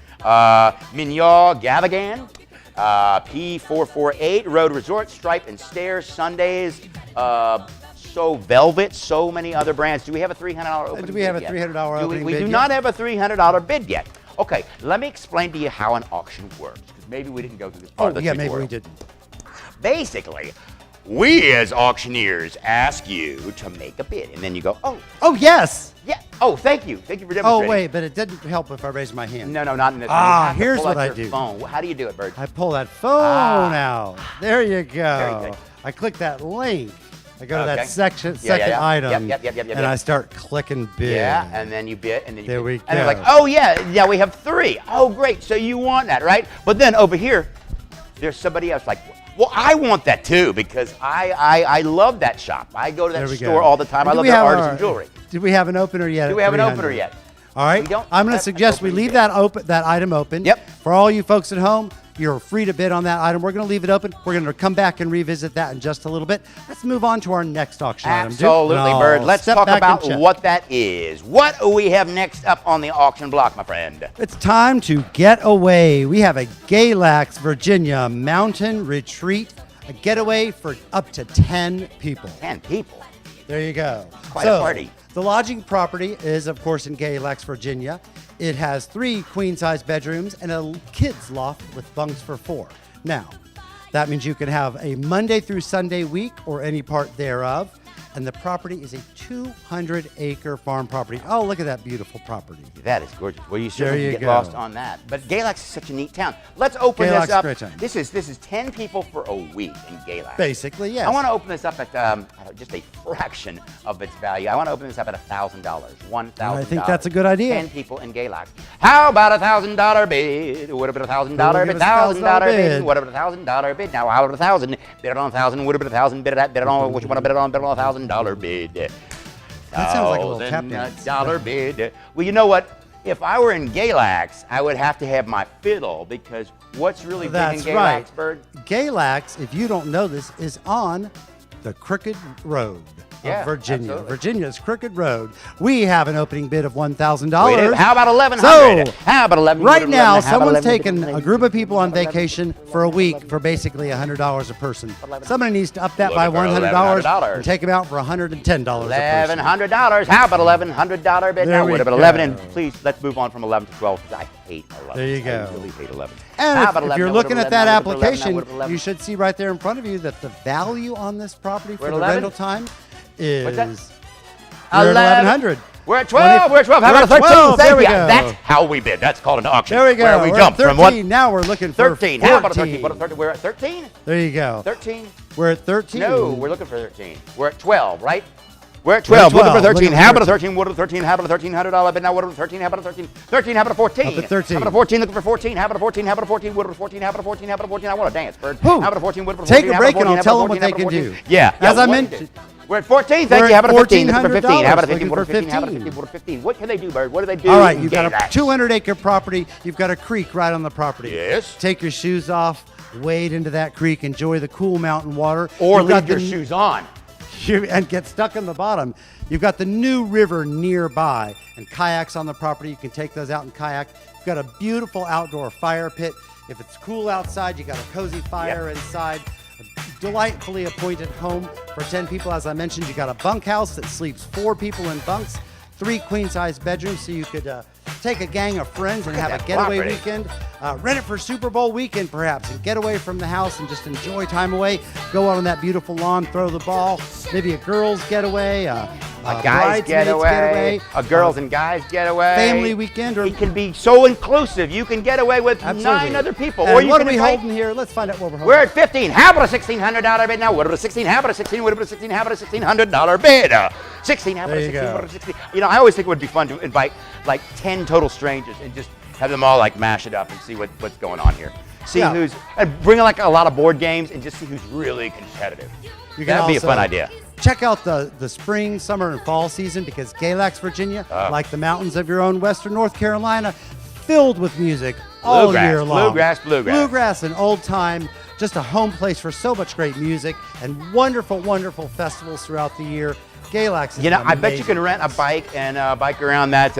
Mignard Gavagan, P448, Road Resort, Stripe and Stairs, Sundays, So Velvet, so many other brands. Do we have a $300 opening bid? Do we have a $300 opening bid? We do not have a $300 bid yet. Okay, let me explain to you how an auction works, because maybe we didn't go through this part of the maybe tutorial. we didn't. Basically, we as auctioneers ask you to make a bid, and then you go, Oh, yes. yeah. Oh, thank you for demonstrating. Oh, wait, but it didn't help if I raised my hand. No, not in this. Here's what I do. Phone. How do you do it, Bird? I pull that phone out. There you Very go. good. I click that link. I go to Okay. that second Yeah. item, Yep. and I start clicking bid. Yeah, and then you bid, and then you There bid. we And they're go. like, oh yeah, we have 3. Oh, great. So you want that, right? But then over here, there's somebody else like, well, I want that too because I love that shop. I go to that There we store go. all the time. I And love we their have artisan jewelry. Did we have an opener yet? Do at we have an 300? opener yet? All right. We don't I'm going to have suggest an we opening leave yet. that item open. Yep. For all you folks at home, you're free to bid on that item. We're going to leave it open. We're going to come back and revisit that in just a little bit. Let's move on to our next auction item. Duke. Absolutely, No, Bird. Let's step talk back about and check. what that is. What do we have next up on the auction block, my friend? It's time to get away. We have a Galax, Virginia mountain retreat, a getaway for up to 10 people. 10 people? There you go. Quite a party. The lodging property is, of course, in Galax, Virginia. It has 3 queen-size bedrooms and a kids' loft with bunks for 4. Now, that means you can have a Monday through Sunday week or any part thereof. And the property is a 200-acre farm property. Oh, look at that beautiful property. That is gorgeous. Well, you certainly you get go. lost on that. But Galax is such a neat town. Let's open Galax, this up. great town. This is 10 people for a week in Galax. Basically, yes. I want to open this up at just a fraction of its value. I want to open this up at $1,000. $1,000. I think that's a good idea. 10 people in Galax. How about $1,000 bid? What about $1,000 bid? Give us a $1,000 bid. bid. What about $1,000 bid? Now, how about 1,000? Bid it on 1,000. What about 1,000? Bid it at. Bid it on. What you want to bid it on? Bid it on $1,000 bid. That sounds like a little tap dance. $1,000 bid. Well, you know what? If I were in Galax, I would have to have my fiddle because what's really That's big in Galax, right. Bird? Galax, if you don't know this, is on the Crooked Road of Virginia. absolutely. Virginia's Crooked Road. We have an opening bid of $1,000. We do. How about 1,100? So, How about 11? right now, How about someone's 11? taking a group of people on vacation for a week for basically $100 a person. Somebody needs to up that by Looking for $100 $1,100. and take them out for $110 a person. $1,100. How about $1,100 bid? There Now, we what about go. 11? And please, let's move on from 11 to 12 because I hate 11. There you go. I really hate 11. And How if, about if 11? you're Now, what looking about at that 11? Now, what about 11? Now, application, what about 11? you should see right there in front of you that the value on this property for We're at the 11? rental time What's that? is we're at 1,100. We're at 12. We're at 12. How We're about at 13? 12. Thank There we you. go. That's how we bid. That's called an auction. There we go. Where we We're jumped at from what? 13. Now we're looking for 13. How about a 13? 14. What a 13? We're at 13? There you go. 13? We're at 13. No, we're looking for 13. We're at 12, right? We're at 12. Looking for 13. How about a 13? What about a 13? How about a $1,300 bid? Now what about a 13? How about a 13? 13. How about a 14? Up at 13. How about a 14? Looking for 14. How about a 14? How about a 14? What about a 14? How about a 14? How about a 14? I want to dance, Bird. How about a 14? What about a 14? Take a break and I'll tell them what they can do. Yeah. As I mentioned. We're at 14. Thank you. How about a 15? Looking for 15. How about a 15? Looking What for about a 15? How about a 15? 15? What about a 15? What can they do, Bird? What do they do? All right, you've got a 200-acre property. You've got a creek right on the property. Yes. Take your shoes off, wade into that creek, enjoy the cool mountain water. Or You've got leave your the- shoes on. and get stuck in the bottom. You've got the new river nearby and kayaks on the property. You can take those out and kayak. You've got a beautiful outdoor fire pit. If it's cool outside, you got a cozy fire inside. A delightfully appointed home for 10 people. As I mentioned, you got a bunkhouse that sleeps 4 people in bunks, 3 queen-size bedrooms, so you could take a gang of friends and have a getaway weekend. Rent it for Super Bowl weekend, perhaps, and get away from the house and just enjoy time away. Go out on that beautiful lawn, throw the ball. Maybe a girls' getaway, a guys bridesmaids getaway, a girls and guys getaway, family weekend. Or it can be so inclusive. You can get away with Absolutely. 9 other people. And or you what can are we invite- holding here? Let's find out what we're holding. We're at 15. How about a $1,600 bid now? What about a 16? How about a 16? What about a 16? How about a $1,600 bid? 16. How about a 16? What about a 16? You know, I always think it would be fun to invite like 10 total strangers and just have them all like mash it up and see what's going on here. See who's and bring like a lot of board games and just see who's really competitive. You can That'd be a also fun idea. Check out the spring, summer, and fall season because Galax, Virginia, like the mountains of your own western North Carolina, filled with music all Bluegrass, year long. bluegrass. Bluegrass and old time, just a home place for so much great music and wonderful, wonderful festivals throughout the year. Galax is You know, I bet you amazing. can rent a bike and bike around that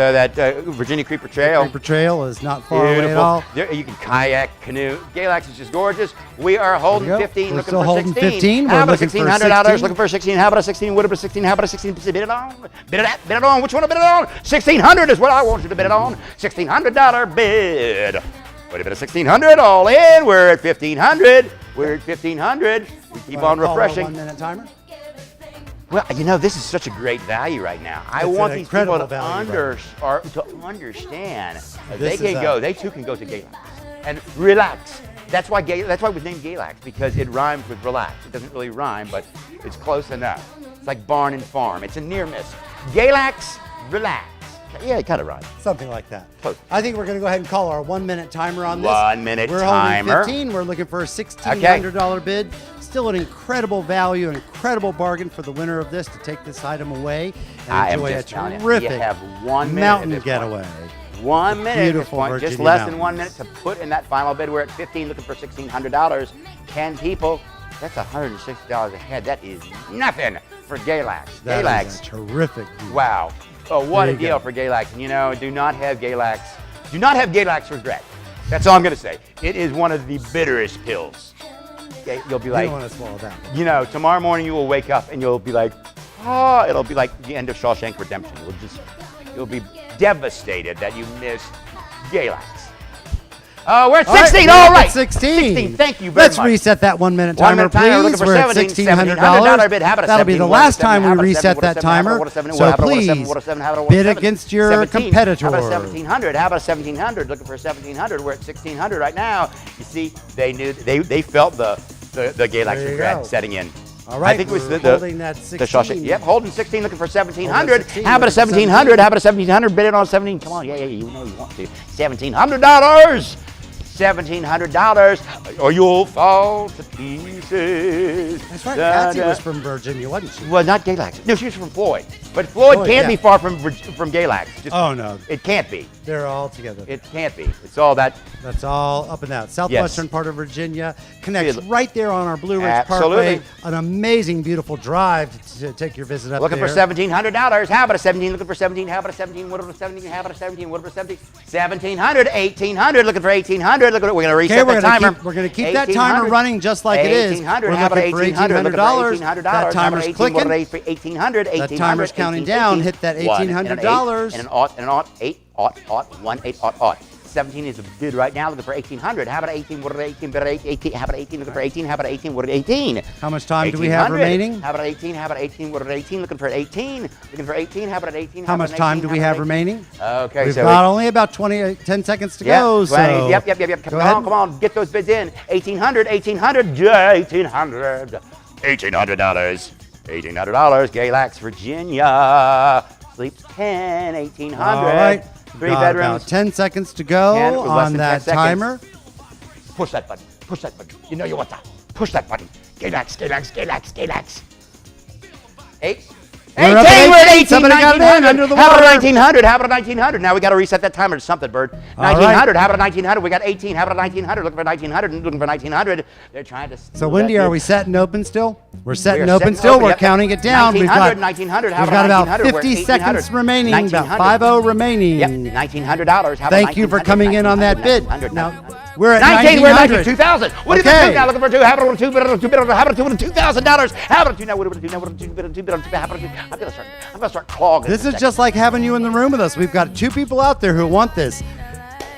Virginia Creeper Trail. Creeper Trail is not far away at all. There, you can kayak, canoe. Galax is just gorgeous. We are holding There you go. 15, We're looking still for holding 16. 15. How We're about looking for $1,600? 16. Looking for 16. How about a 16? What about a 16? How about a 16? Bid it on. Bid it at. Bid it on. Which one to bid it on? 1,600 is what I want you to bid it on. $1,600 bid. Wait a minute, 1,600 all in. We're at 1,500. We're at 1,500. We keep on refreshing. 1 minute timer. Well, you know, this is such a great value right now. I It's want an these people incredible to, value to understand that This they is can go. They too can go to Galax and relax. That's why it was named Galax, because it rhymes with relax. It doesn't really rhyme, but it's close enough. It's like barn and farm. It's a near miss. Galax, relax. Yeah, it kind of rhymes. Something like that. Close. I think we're going to go ahead and call our 1 minute timer on this. 1 minute we're timer. Holding 15. We're looking for a $1,600 bid. Still an incredible value, an incredible bargain for the winner of this to take this item away and I am enjoy a just telling you, terrific you have 1 minute mountain at this getaway. Point. 1 minute Beautiful at this point, just Virginia less than 1 mountains. minute to put in that final bid. We're at 15, looking for $1,600. 10 people, that's $160 a head. That is nothing for Galax. That Galax. is a terrific deal. Wow. Oh, what There a you deal go. for Galax. You know, do not have Galax regret. That's all I'm going to say. It is one of the bitterest pills. Okay, you'll be You like, don't want to swallow that one. you know, tomorrow morning you will wake up and you'll be like, oh, it'll be like the end of Shawshank Redemption. You'll be devastated that you missed Galax. We're at 16. All right. 16. Thank you very Let's much. reset that 1 minute 1 timer, minute timer, looking please. for We're at 17, $1,600. bid. How about a That'll be the 17? last What a time seven, we how about a reset seven, that what a seven, timer. what a seven, So how about a please seven, what a seven, how about a bid seven? against your 17. competitor. How about a 1,700? How about a 1,700? Looking for a 1,700. We're at 1,600 right now. You see, they knew they felt the Galax There you regret go. setting in. All right, I think it was we're the holding that the 16. Shawshank. Yep, holding 16, looking for 1,700. 16, How about a looking for 1,700? How about a 1,700? Bid it on 17. Come on, yeah, you know you want to. $1,700. $1,700, or you'll fall to pieces. That's right. Patsy was from Virginia, wasn't she? Well, not Galax. No, she was from Floyd. But Floyd Floyd, can't yeah. be far from Galax. Just, Oh, no. it can't be. They're all together. It can't be. It's all that. That's all up and down. Southwestern part of Virginia connects Feel it. right there on our Blue Ridge Absolutely. Parkway. An amazing, beauul drive to take your visit up Looking there. for $1,700. How about a 17? Looking for 17. How about a 17? What about a 17? How about a 17? What about a 17? 1,700. 1,800. Looking for 1,800. Look at it. We're going to reset the timer. We're going to keep that timer running just like it is. 1,800. We're How about looking for $1,800? $1,800. That timer's clicking. $1,800. That timer's counting down. Hit that $1,800. And an aught, 8. 17 is a bid right now, looking for 1,800. How about 18? What are 18? Bid 18. How about 18? Looking for 18. How about 18? What are 18? How much time do we have 1,800. remaining? How about 18? How about 18? What are 18? Looking for 18. Looking for 18. How about 18? How much time do we have remaining? Okay, We've so got only about 10 seconds to go. 20, So yep. Come on, get those bids in. 1,800. $1,800. $1,800. $1,800. $1,800. Galax, Virginia. Sleeps 10, 1,800. All right. 3 Got bedrooms. About 10 seconds to go 10 with less on than 10 that seconds. timer. Push that button. Push that button. You know you want that. Push that button. Galax, Galax, Galax, Galax. 8. We're up 18, we're at 18, Somebody got it in 1900. under the How about water. 1900? How about 1900? Now we got to reset that timer to something, Bird. 1900. How about 1900? We got 18. How about 1900? Looking for 1900. Looking for 1900. They're trying to. So, Wendy, are we setting open still? We're setting are open setting still. open, We're yep. counting it down. 1900, 1900. How We've about got about 1900? We're 50 at seconds 1800. remaining. 1900. About 50 remaining. Yep, $1,900. How about Thank you for coming in on that bid. 1900. Now, we're at 19. We're at 1900. 2,000. What do you Okay. think now? Looking for 2. How about a 2? How about a 2 with $2,000? How about a 2 now? What about a 2 now? What about a 2? How about a 2? I'm gonna start clogging. This is just like having you in the room with us. We've got 2 people out there who want this.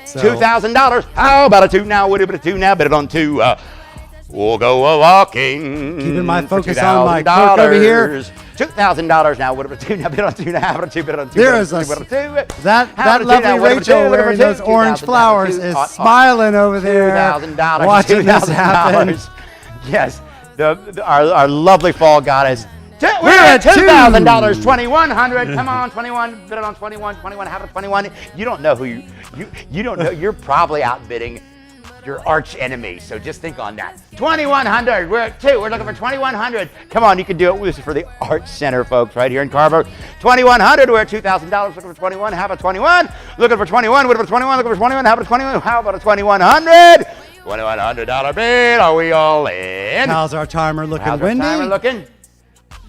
So, $2,000. How about a 2 now? What about a 2 now? Bet it on 2. We'll go a walking. Keeping my for focus on my clerk over here. $2,000 now. What about a 2 now? Bet on 2 now. How about a 2? Bet on 2. There is a, that lovely Rachel wearing those orange flowers is smiling over there, $2,000. watching this happen. Yes, our lovely fall goddess. We're at $2,000. 2,100. Come on, 21. Bid it on 21. 21. How about 21? You don't know who you don't know. You're probably outbidding your arch enemy. So just think on that. 2,100. We're at 2. We're looking for 2,100. Come on, you can do it. This is for the Art Center, folks, right here in Carver. 2,100. We're at $2,000. Looking for 21. How about 21? Looking for 21. What about 21? Looking for 21. How about 21? How about a 2,100? $2,100 bid. Are we all in? How's our timer looking, How's our Wendy? timer looking?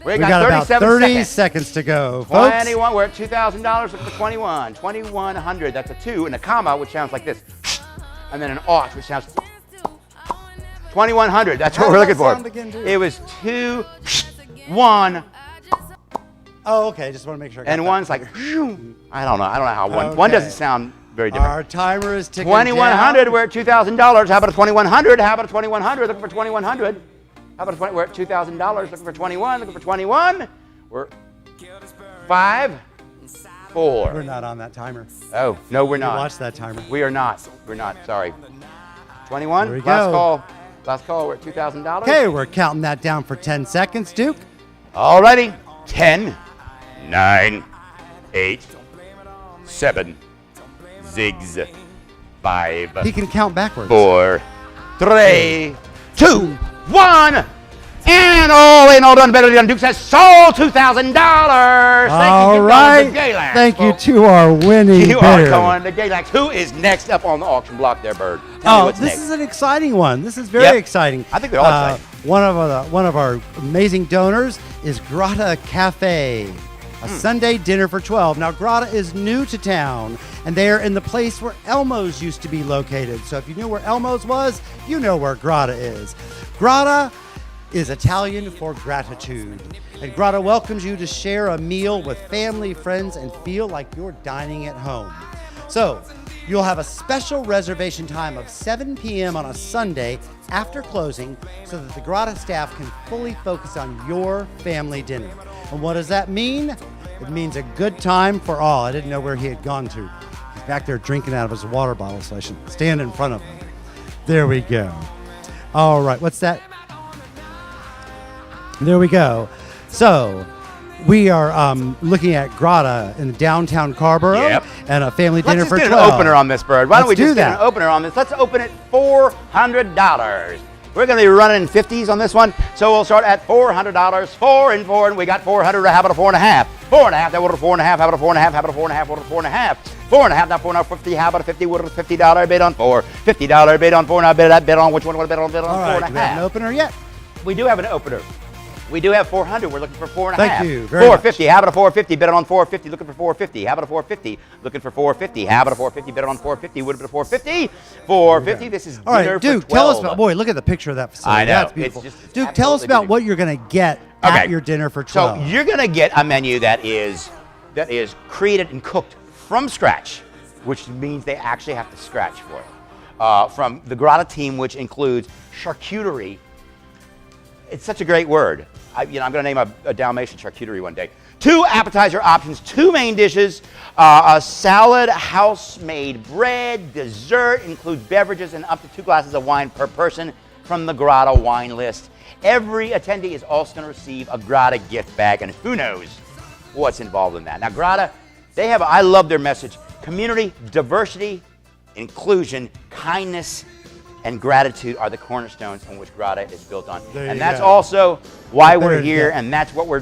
We got about 30 seconds to go, folks. 21. We're at $2,000. Looking for 21. 2,100. That's a 2 and a comma, which sounds like this. And then an ought, which sounds 2,100. That's what we're looking for. It was 2, 1. Oh, okay. Just want to make sure. And one's like, I don't know how one doesn't sound very different. Our timer is ticking 2,100. down. We're at $2,000. How about a 2,100? How about a 2,100? Looking for 2,100. How about a 20? We're at $2,000. Looking for 21. Looking for 21. We're 5, 4. We're not on that timer. Oh, no, we're not. Watch that timer. We are not. We're not. Sorry. 21. There we Last go. call. Last call. We're at $2,000. Okay, we're counting that down for 10 seconds, Duke. Alrighty. 10, 9, 8, 7, zigs, 5. He can count backwards. 4, 3, 2, 1. And all done, better done. Duke says sold $2,000. All right. Thank you to our winning You are bidder. going to Galax. Who is next up on the auction block there, Bird? Tell me Oh, what's this next. is an exciting one. This is very exciting. I think they're all exciting. One of our amazing donors is Grata Cafe, a Sunday dinner for 12. Now, Grata is new to town, and they are in the place where Elmo's used to be located. So if you knew where Elmo's was, you know where Grata is. Grata is Italian for gratitude. And Grata welcomes you to share a meal with family, friends, and feel like you're dining at home. So, you'll have a special reservation time of 7 p.m. on a Sunday after closing so that the Grata staff can fully focus on your family dinner. And what does that mean? It means a good time for all. I didn't know where he had gone to. He's back there drinking out of his water bottle, so I should stand in front of him. There we go. All right, what's that? There we go. So, we are looking at Grata in downtown Carrboro and a family dinner for 12. Let's just get an opener on this, Bird. Why don't we Let's do just get that. an opener on this? Let's open it $400. We're going to be running in 50s on this one, so we'll start at $400. 4 and 4, and we got 400. How about a 4.5? 4.5. That would a 4.5. How about a 4.5? How about a 4.5? What a 4.5? 4.5. Now 4.50. How about a 50? What a $50 bid on 4? $50 bid on 4. Now bid on which one? What a bid on? Bid on All 4.5. right, do we have an opener yet? We do have an opener. We do have 400. We're looking for 4.5. Thank you very 450. How about a 450? Bid it on 450. Looking for 450. How about a 450? Looking for 450. How about a 450? Bid it on 450. Would it be a 450? 450. This is All right, dinner Duke, for 12. tell us about, boy, look at the picture of that facility. I know. That's beautiful. It's Duke, tell us about what you're going to get at your dinner for 12. So you're going to get a menu that is created and cooked from scratch, which means they actually have to scratch for it. From the Grata team, which includes charcuterie. It's such a great word. I'm going to name a Dalmatian charcuterie one day. 2 appetizer options, 2 main dishes, a salad, house-made bread, dessert, includes beverages, and up to 2 glasses of wine per person. from the Grata wine list. Every attendee is also going to receive a Grata gift bag, and who knows what's involved in that. Now, Grata, I love their message: community, diversity, inclusion, kindness, and gratitude are the cornerstones on which Grata is built on. And that's also why we're here, and that's why we're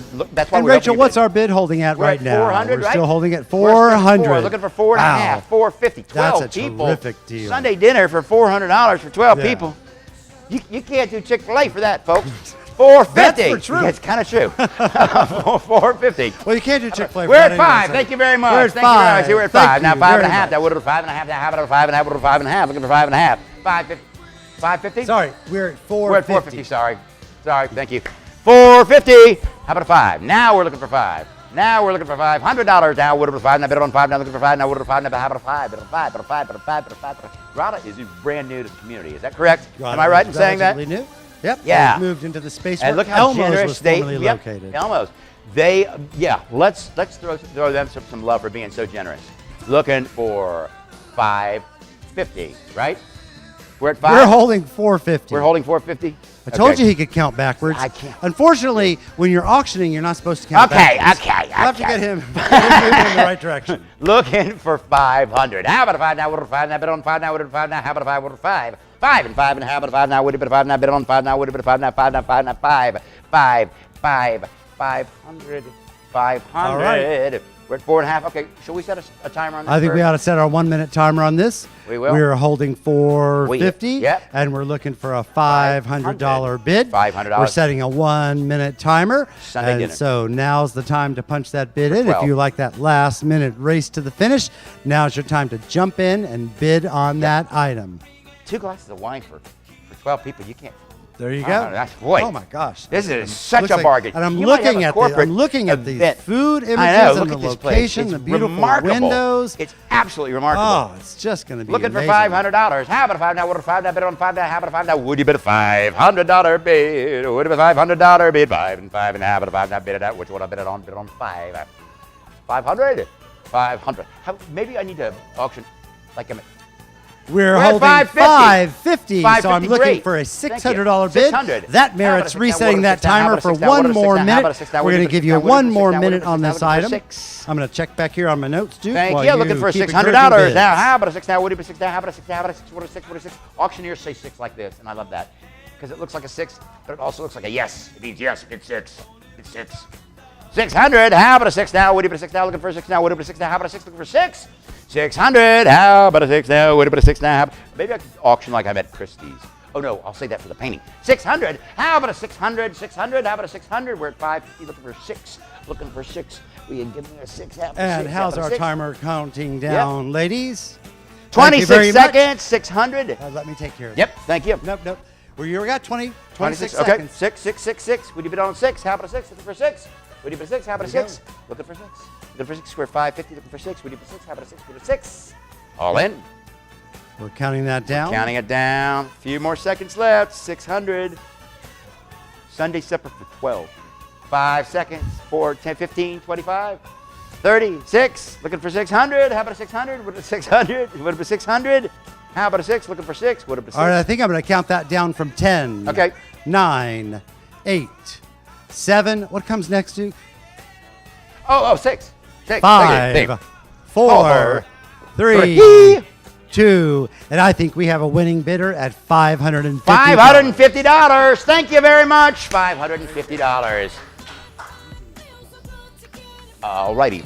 And Rachel, what's our bid holding at right now? 400, We're right? still holding at We're 400. looking for 4.5, 450, 12 That's a people. terrific deal. Sunday dinner for $400 for 12 Yeah. people. You can't do Chick-fil-A for that, folks. 450. That's true. Yeah, it's kind of true. 450. Well, you can't do Chick-fil-A. We're at 5. Thank you very much. We're at Thank you very much. 5. See, we're at Thank 5. Now you 5 and a very half. much. That would have 5 and a half. Now how about a 5 and a half? Would have 5 and a half. Looking for 5 and a half. 550. 550. Sorry, we're at 450. We're at 450. Sorry. Thank you. 450. How about a 5? Now we're looking for 5. Now we're looking for $500. Now would have 5. Now bid on 5. Now looking for 5. Now would have 5. Now how about a 5? Bid on 5. Bid on 5. Bid on 5. Bid on 5. Grata is brand new to the community. Is that correct? Am I right in saying that? Relatively new. Yep. Yeah. They've moved into the space And where look how Elmo's generous was formerly yep, located. Elmo's. Let's throw them some love for being so generous. Looking for 550, right? We're at 5. We're holding 450. We're holding 450. I told you he could count backwards. I can't. Unfortunately, when you're auctioning, you're not supposed to count backwards. Okay. You'll have to get him moving in the right direction. Looking for 500. How about a 5 now? Would have 5 now? Bid on 5 now? Would have 5 now? How about a 5? Would have 5? 5 and 5 and how about a 5 now? Would have been a 5 now? Bid on 5 now? Would have been a 5 now? 5 now? 5 now? 5. 500. 500. All right. We're at 4.5. Okay, shall we set a timer on this? I think we first? ought to set our 1-minute timer on this. We will. We're holding 450, Yep. and we're looking for a $500 bid. $500. We're setting a 1-minute timer. Sunday and dinner. so now's the time to punch that bid in. If 12. you like that last-minute race to the finish, now's your time to jump in and bid on that item. 2 glasses of wine for 12 people. You can't. There you Oh, go. that's boy. Oh my gosh. This is such Looks a like- bargain. And I'm You might have looking a at corporate I'm looking at these event. food images I know. and Look the at this place. location, It's the beautiful remarkable. windows. It's absolutely remarkable. Oh, it's just going to be Looking amazing. for $500. How about a 5 now? Would a 5 now? Bid on 5 now? How about a 5 now? Would you bid a $500 bid? Would it be $500 bid? 5 and 5 and how about a 5 now? Bid it out. Which one I bid it on? Bid it on 5. 500. 500. Maybe I need to auction like I'm. We're at holding 550. 550, so I'm looking Great. for a Thank $600 you. bid. 600. That merits resetting that timer for one more minute. We're going to give you one more minute on this item. I'm going to check back here on my notes, Duke. Thank while you. Looking for keep $600 encouraging bids. now. How about a 6 now? Would it be 6 now? How about a 6 now? How about a 6? What a 6? What a 6? Auctioneers say 6 like this, and I love that because it looks like a 6, but it also looks like a yes. It means yes. It's 6. It's 6. 600. How about a 6 now? Would it be a 6 now? Looking for a 6 now? Would it be a 6 now? How about a 6? Looking for 6. 600. How about a 6 now? Would it be a 6 now? Maybe I could auction like I'm at Christie's. Oh no, I'll say that for the painting. 600. How about a 600? 600. How about a 600? We're at 550. Looking for 6. Looking for 6. We can give me a 6. How about a And 6? how's How about our a 6? timer counting down, ladies? 26 seconds. 600. Let me take care of it. Yep. Thank you. Nope. We got 26 Okay. seconds. 6, 6, 6, 6. Would you bid on 6? How about a 6? Looking for 6. Would you bid a 6? How about a There you 6? Looking for 6. Looking for 6. Square 550. Looking for 6. Would you bid 6? How about a 6? Would a 6? All in. We're counting that down. Counting it down. A few more seconds left. 600. Sunday supper for 12. 5 seconds. 4, 10, 15, 25, 30, 6. Looking for 600. How about a 600? Would it 600? Would it be 600? How about a 6? Looking for 6. Would it be 6? All right, I think I'm going to count that down from 10. Okay. 9, 8, 7. What comes next, Duke? Oh, 6. 6. 5, 4, 3, 2, and I think we have a winning bidder at $550. $550. Thank you very much. $550. Alrighty.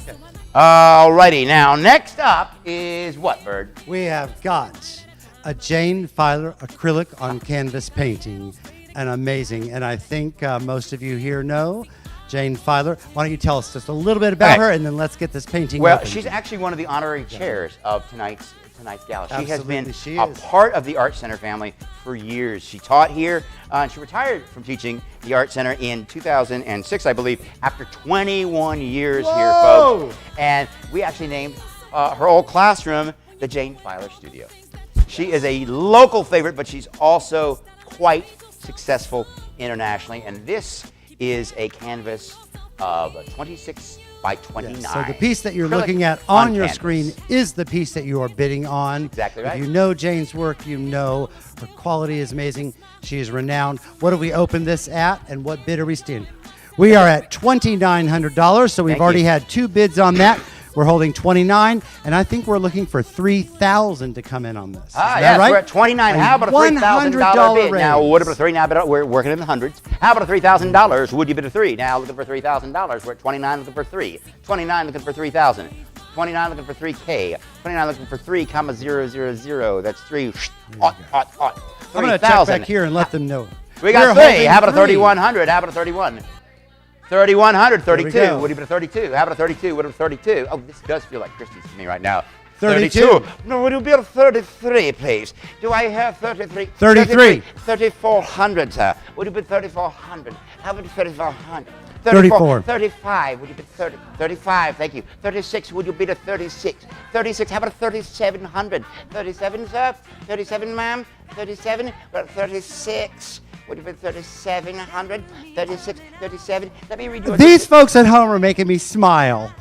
Alrighty. Now, next up is what, Bird? We have got a Jane Filer acrylic on canvas painting. And amazing. And I think most of you here know Jane Filer. Why don't you tell us just a little bit about her, and then let's get this painting Well, open. she's actually one of the honorary chairs of tonight's gala. She has been Absolutely, she a is. part of the Art Center family for years. She taught here, and she retired from teaching the Art Center in 2006, I believe, after 21 years here, folks. And we actually named her old classroom the Jane Filer Studio. She is a local favorite, but she's also quite successful internationally. And this is a canvas of 26 by 29. So the piece that you're acrylic looking at on your canvas. screen is the piece that you are bidding on. Exactly right. If you know Jane's work, you know her quality is amazing. She is renowned. What do we open this at, and what bid are we standing? We are at $2,900, so we've Thank already you. had 2 bids on that. We're holding 29, and I think we're looking for 3,000 to come in on this. Is that Yes, right? we're at 29. How about a $3,000 bid? raise. Now, what about a 3? Now, we're working in the hundreds. How about a $3,000? Would you bid a 3? Now, looking for $3,000. We're at 29, looking for 3. 29, looking for 3,000. 29, looking for 3K. 29, looking for 3,000. That's 3. Ought. I'm going to check back here and let them know. We got We're 3. holding How about a 3. 3,100? How about a 31? 3,100, 32. go. Would you bid a 32? How about a 32? What about a 32? Oh, this does feel like Christie's to me right now. 32. No, would you bid a 33, please? Do I hear 33? 33. 3,400, sir. Would you bid 3,400? How about 3,400? 34. 35. Would you bid 30? 35, thank you. 36. Would you bid a 36? 36. How about a 3,700? 37, sir. 37, ma'am. 37. Well, 36. Would you bid 3,700? 36, 37. Let me read you. These folks at home are making me smile.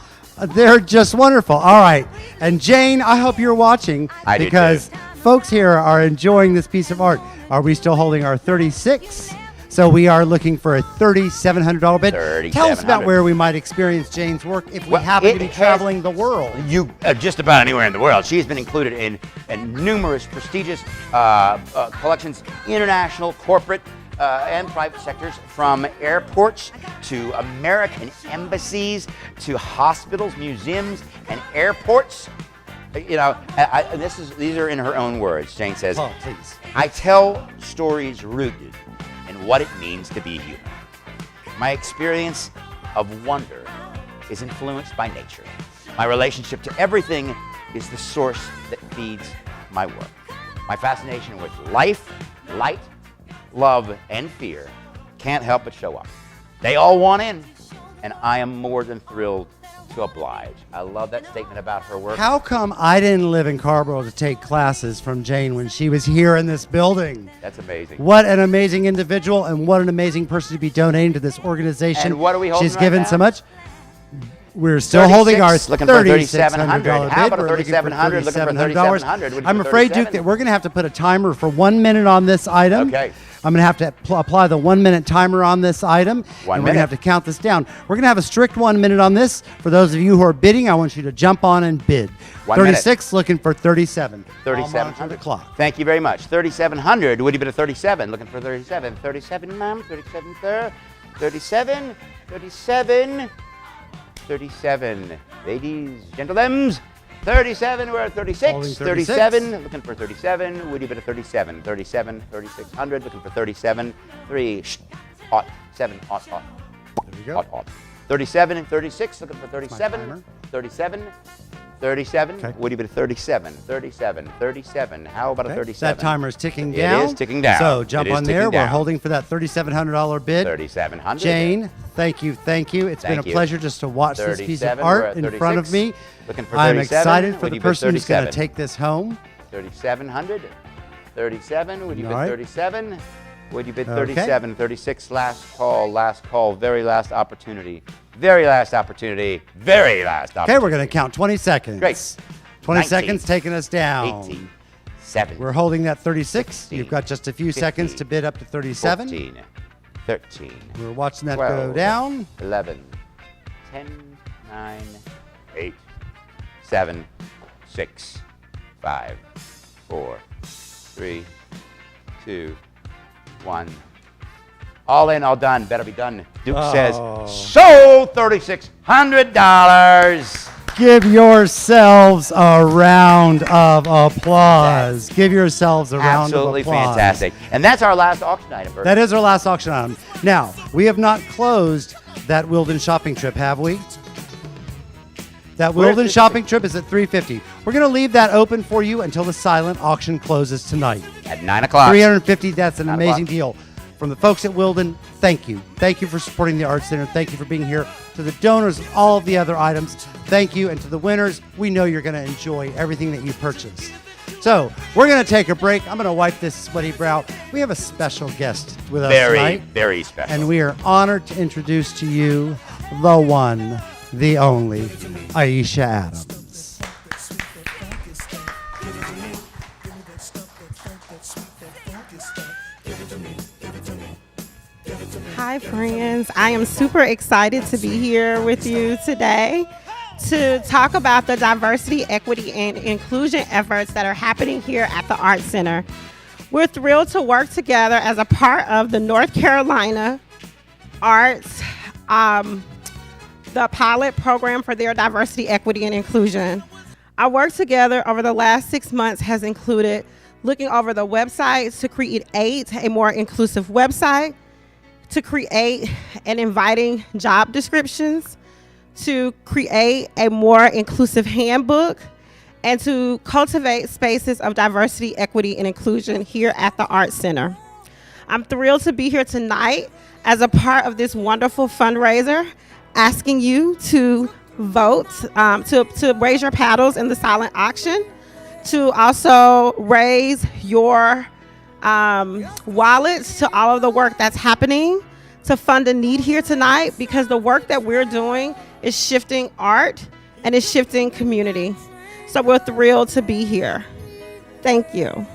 They're just wonderful. All right. And Jane, I hope you're watching I do because folks here are enjoying this piece of art. Are we still holding our 36? So we are looking for a $3,700 bid. Tell us about where we might experience Jane's work if we happen to be traveling the world. You just about anywhere in the world. She's been included in numerous prestigious collections, international, corporate, and private sectors, from airports to American embassies to hospitals, museums, and airports. You know, these are in her own words. Jane says, "Oh, please. I tell stories rooted in what it means to be human. My experience of wonder is influenced by nature. My relationship to everything is the source that feeds my work. My fascination with life, light, love, and fear can't help but show up. They all want in, and I am more than thrilled to oblige." I love that statement about her work. How come I didn't live in Carrboro to take classes from Jane when she was here in this building? That's amazing. What an amazing individual and what an amazing person to be donating to this organization. And what are we holding She's right given now? so much. We're still holding our looking for $3,700. $3,600 How bid. about a We're looking for $3,700? Looking for $3,700. $3,700. I'm afraid, Duke, that we're going to have to put a timer for 1 minute on this item. Okay. I'm going to have to apply the 1 minute timer on this item. One and we're going minute. to have to count this down. We're going to have a strict 1 minute on this. For those of you who are bidding, I want you to jump on and bid. 1 minute. 36, looking for 37. I'll monitor 3,700. the clock. Thank you very much. 3,700. Would you bid a 37? Looking for 37. 37, ma'am. 37, sir. 37. 37. 37. Ladies, gentlemen. 37. We're at 36. Holding 37. Looking for 37. Would you bid a 37? 37. 3,600. Looking for 37. 3. Ought. 7. Ought. There we go. Ought. 37 and 36. Looking for 37. timer. 37. 37. Okay. Would you bid a 37? 37. 37. How about a 37? That timer is ticking down. It is ticking down. So jump It is on there. ticking We're down. holding for that $3,700 bid. 3,700. Jane, thank you. It's been a Thank you. pleasure just to watch this piece of 37, we're art at in front of 36. me. Looking for I'm 37. excited for Would the you bid person who's going to 37? take this home. 3,700. 37. Would you All bid right. 37? Would you bid Okay. 37? 36. Last call. Very last opportunity. Very last opportunity. Very last opportunity. Okay, we're going to count 20 seconds. Great. 20 19, seconds taking us down. 18. 7. We're holding that 36. 16, You've got just a few 15, seconds to bid up to 37. 14. 13. We're watching that 12, go down. 11, 10, 9, 8, 7, 6, 5, 4, 3, 2, 1. All in, all done. Better be done. Duke says, sold $3,600. Give yourselves a round of applause. Give yourselves a round of Absolutely applause. fantastic. And that's our last auction item, Bert. That is our last auction item. Now, we have not closed that Wilden shopping trip, have we? That Wilden shopping trip is at $350. We're going to leave that open for you until the silent auction closes tonight. At 9 o'clock. $350, that's an 9 amazing o'clock. deal. From the folks at Wilden, thank you. Thank you for supporting the Arts Center. Thank you for being here. To the donors of all of the other items, thank you. And to the winners, we know you're going to enjoy everything that you purchased. So we're going to take a break. I'm going to wipe this sweaty brow. We have a special guest with us tonight. Very special. And we are honored to introduce to you the one, the only, Aisha Adams. Hi, friends. I am super excited to be here with you today to talk about the diversity, equity, and inclusion efforts that are happening here at the Arts Center. We're thrilled to work together as a part of the North Carolina Arts, the pilot program for their diversity, equity, and inclusion. Our work together over the last 6 months has included looking over the websites to create a more inclusive website, to create and inviting job descriptions, to create a more inclusive handbook, and to cultivate spaces of diversity, equity, and inclusion here at the Arts Center. I'm thrilled to be here tonight as a part of this wonderful fundraiser, asking you to vote, to raise your paddles in the silent auction, to also raise your wallets to all of the work that's happening to fund a need here tonight, because the work that we're doing is shifting art and is shifting community. So we're thrilled to be here. Thank you.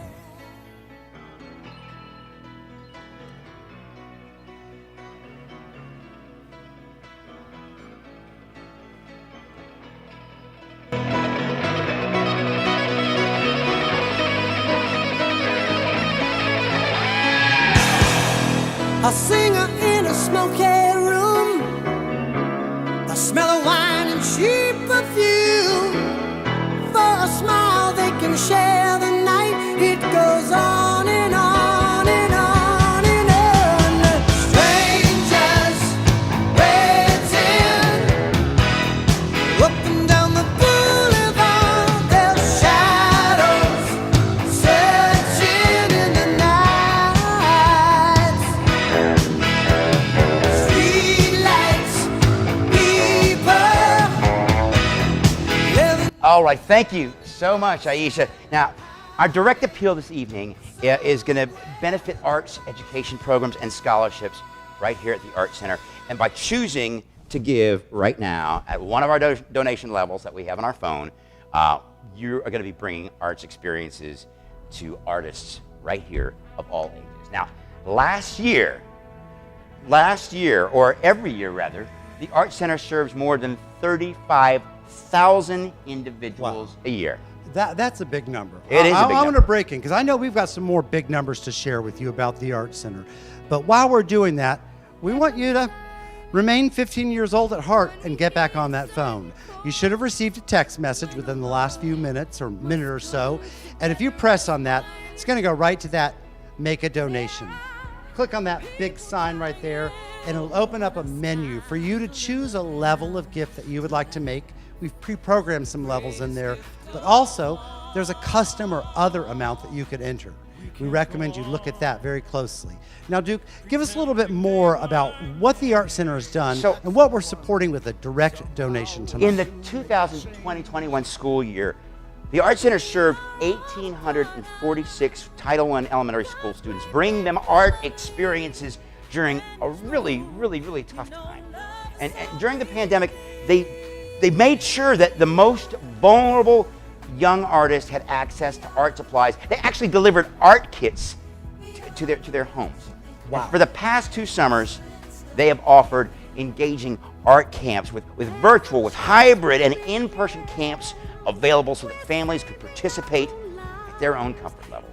A singer in a smoky room, the smell of wine and cheap perfume. For a smile they can share the night. It goes on and on and on and on. Strangers waiting up and down the boulevard, their shadows searching in the night. All right, thank you so much, Aisha. Now, our direct appeal this evening is going to benefit arts education programs and scholarships right here at the Arts Center. And by choosing to give right now at one of our donation levels that we have on our phone, you are going to be bringing arts experiences to artists right here of all ages. Now, last year, or every year rather, the Arts Center serves more than 35,000 individuals a year. That's a big number. It is a big I want number. to break in because I know we've got some more big numbers to share with you about the Arts Center. But while we're doing that, we want you to remain 15 years old at heart and get back on that phone. You should have received a text message within the last few minutes or minute or so. And if you press on that, it's going to go right to that Make a Donation. Click on that big sign right there, and it'll open up a menu for you to choose a level of gift that you would like to make. We've pre-programmed some levels in there, but also there's a custom or other amount that you could enter. We recommend you look at that very closely. Now, Duke, give us a little bit more about what the Arts Center has done and what we're supporting with a direct donation tonight. In the 2020-21 school year, the Arts Center served 1,846 Title I elementary school students, bringing them art experiences during a really tough time. And during the pandemic, they made sure that the most vulnerable young artists had access to art supplies. They actually delivered art kits to their homes. Wow. And for the past 2 summers, they have offered engaging art camps with virtual, with hybrid, and in-person camps available so that families could participate at their own comfort level.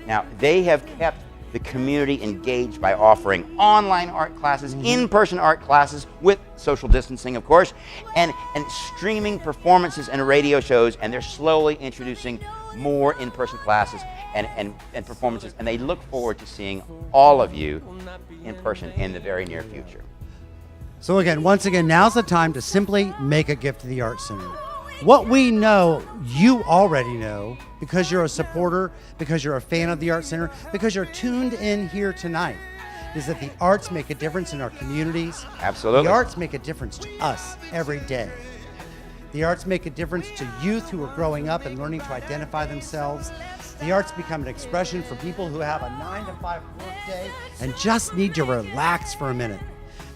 Now, they have kept the community engaged by offering online art classes, in-person art classes with social distancing, of course, and streaming performances and radio shows, and they're slowly introducing more in-person classes and performances, and they look forward to seeing all of you in person in the very near future. So again, once again, now's the time to simply make a gift to the Arts Center. What we know, you already know, because you're a supporter, because you're a fan of the Arts Center, because you're tuned in here tonight, is that the arts make a difference in our communities. Absolutely. The arts make a difference to us every day. The arts make a difference to youth who are growing up and learning to identify themselves. The arts become an expression for people who have a 9-to-5 work day and just need to relax for a minute.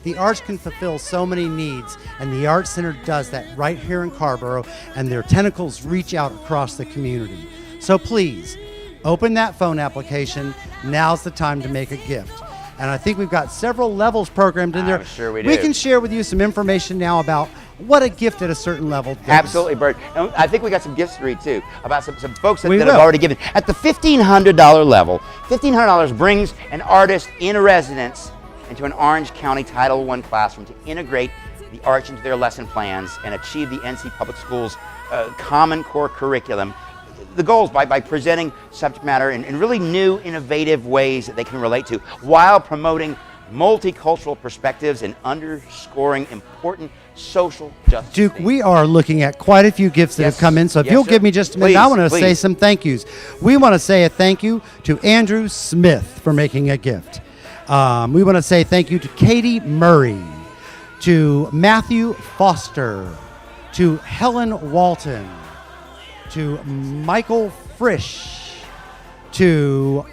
The arts can fulfill so many needs, and the Arts Center does that right here in Carborough, and their tentacles reach out across the community. So please, open that phone application. Now's the time to make a gift. And I think we've got several levels programmed in there. I'm sure we do. We can share with you some information now about what a gift at a certain level does. Absolutely, Bert. And I think we got some gifts to read too about some folks that We have will. already given. At the $1,500 level, $1,500 brings an artist in residence into an Orange County Title I classroom to integrate the arts into their lesson plans and achieve the NC Public Schools Common Core curriculum. The goals by presenting subject matter in really new, innovative ways that they can relate to, while promoting multicultural perspectives and underscoring important social justice. Duke, we are looking at quite a few gifts that have come in, so if Yes, you'll sir. give me just a minute, Please, I want to say please. some thank yous. We want to say a thank you to Andrew Smith for making a gift. We want to say thank you to Katie Murray, to Matthew Foster, to Helen Walton, to Michael Frisch, to,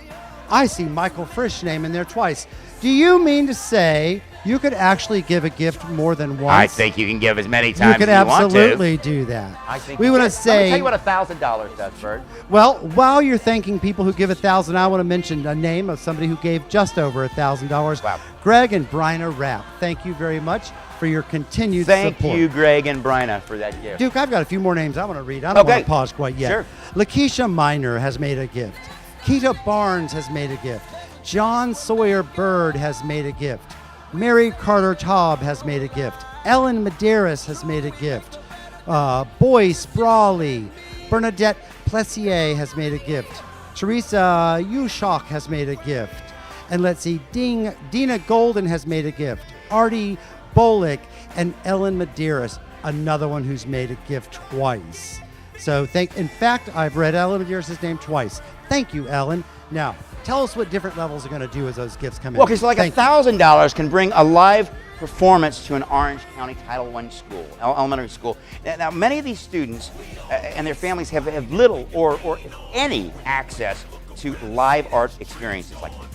I see Michael Frisch name in there twice. Do you mean to say you could actually give a gift more than once? I think you can give as many times You could as you want to. absolutely do that. I think we you want to can. Let me say. tell you what $1,000 does, Bert. Well, while you're thanking people who give $1,000, I want to mention a name of somebody who gave just over $1,000. Wow. Greg and Bryna Rapp. Thank you very much for your continued Thank support. you, Greg and Bryna, for that gift. Duke, I've got a few more names I want to read. I don't Okay. want to pause quite yet. Sure. Lakeisha Miner has made a gift. Keita Barnes has made a gift. John Sawyer Bird has made a gift. Mary Carter Taub has made a gift. Ellen Medeiros has made a gift. Boyce Brawley. Bernadette Plessier has made a gift. Teresa Ushok has made a gift. And let's see, Dina Golden has made a gift. Artie Bolick and Ellen Medeiros, another one who's made a gift twice. So in fact, I've read Ellen Medeiros' name twice. Thank you, Ellen. Now, tell us what different levels are going to do as those gifts come in. Well, okay, so like $1,000 can bring a live performance to an Orange County Title I school, elementary school. Now, many of these students and their families have little or if any access to live art experiences like this.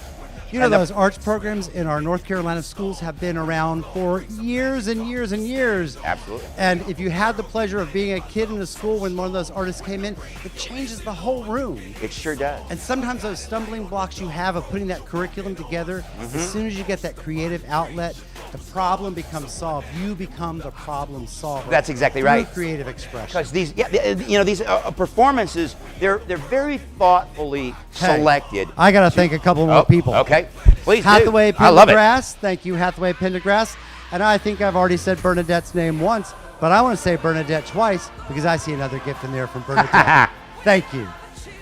You know, those arts programs in our North Carolina schools have been around for years and years and years. Absolutely. And if you had the pleasure of being a kid in a school when one of those artists came in, it changes the whole room. It sure does. And sometimes those stumbling blocks you have of putting that curriculum together, as soon as you get that creative outlet, the problem becomes solved. You become the problem solver. That's exactly through right. Creative expression. Because these, these performances, they're very thoughtfully selected. I got to thank a couple more people. Okay, please Hathaway do. I love it. Pendergrass. Thank you, Hathaway Pendergrass. And I think I've already said Bernadette's name once, but I want to say Bernadette twice because I see another gift in there from Bernadette. Thank you.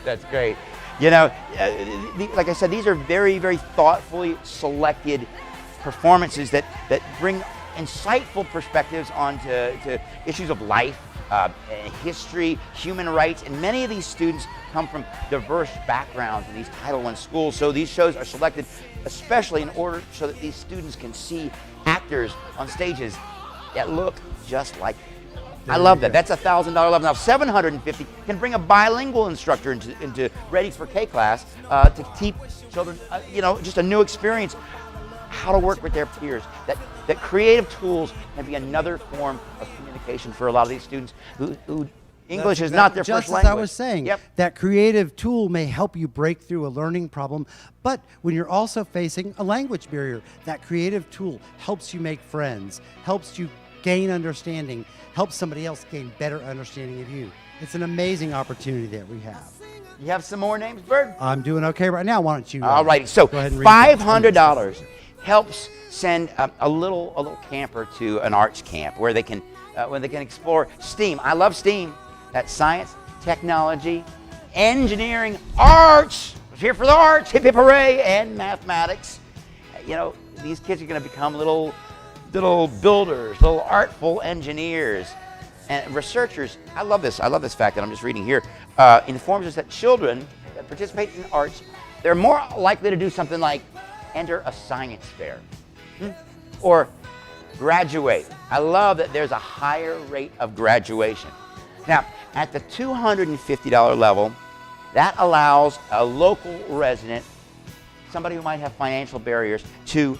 That's great. You know, like I said, these are very, very thoughtfully selected performances that bring insightful perspectives onto issues of life, history, human rights, and many of these students come from diverse backgrounds in these Title I schools. So these shows are selected especially in order so that these students can see actors on stages that look just like them. I love that. That's $1,000 level. Now $750 can bring a bilingual instructor into Ready for K class to teach children, just a new experience, how to work with their peers. That creative tools can be another form of communication for a lot of these students who English is not their first language. Just as I was saying, that creative tool may help you break through a learning problem, but when you're also facing a language barrier, that creative tool helps you make friends, helps you gain understanding, helps somebody else gain better understanding of you. It's an amazing opportunity that we have. You have some more names, Bird? I'm doing okay right now. Why don't you? All righty. So go ahead and read $500 helps send a little camper to an arts camp where they can explore STEAM. I love STEAM. That's science, technology, engineering, arts. We're here for the arts, hip hip hooray, and mathematics. These kids are going to become little builders, little artful engineers, and researchers. I love this fact that I'm just reading here. Informs us that children that participate in arts, they're more likely to do something like enter a science fair or graduate. I love that there's a higher rate of graduation. Now, at the $250 level, that allows a local resident, somebody who might have financial barriers, to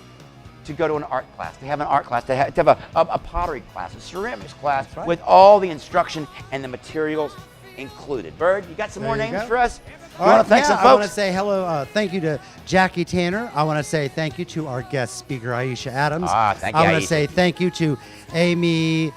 to go to an art class, to have an art class, to have a pottery class, a ceramics class with all the instruction and the materials included. Bird, you got some more names for us? You want to thank some folks? I want to say hello, thank you to Jackie Tanner. I want to say thank you to our guest speaker, Aisha Adams. Thank you, I want Aisha. to say thank you to Amy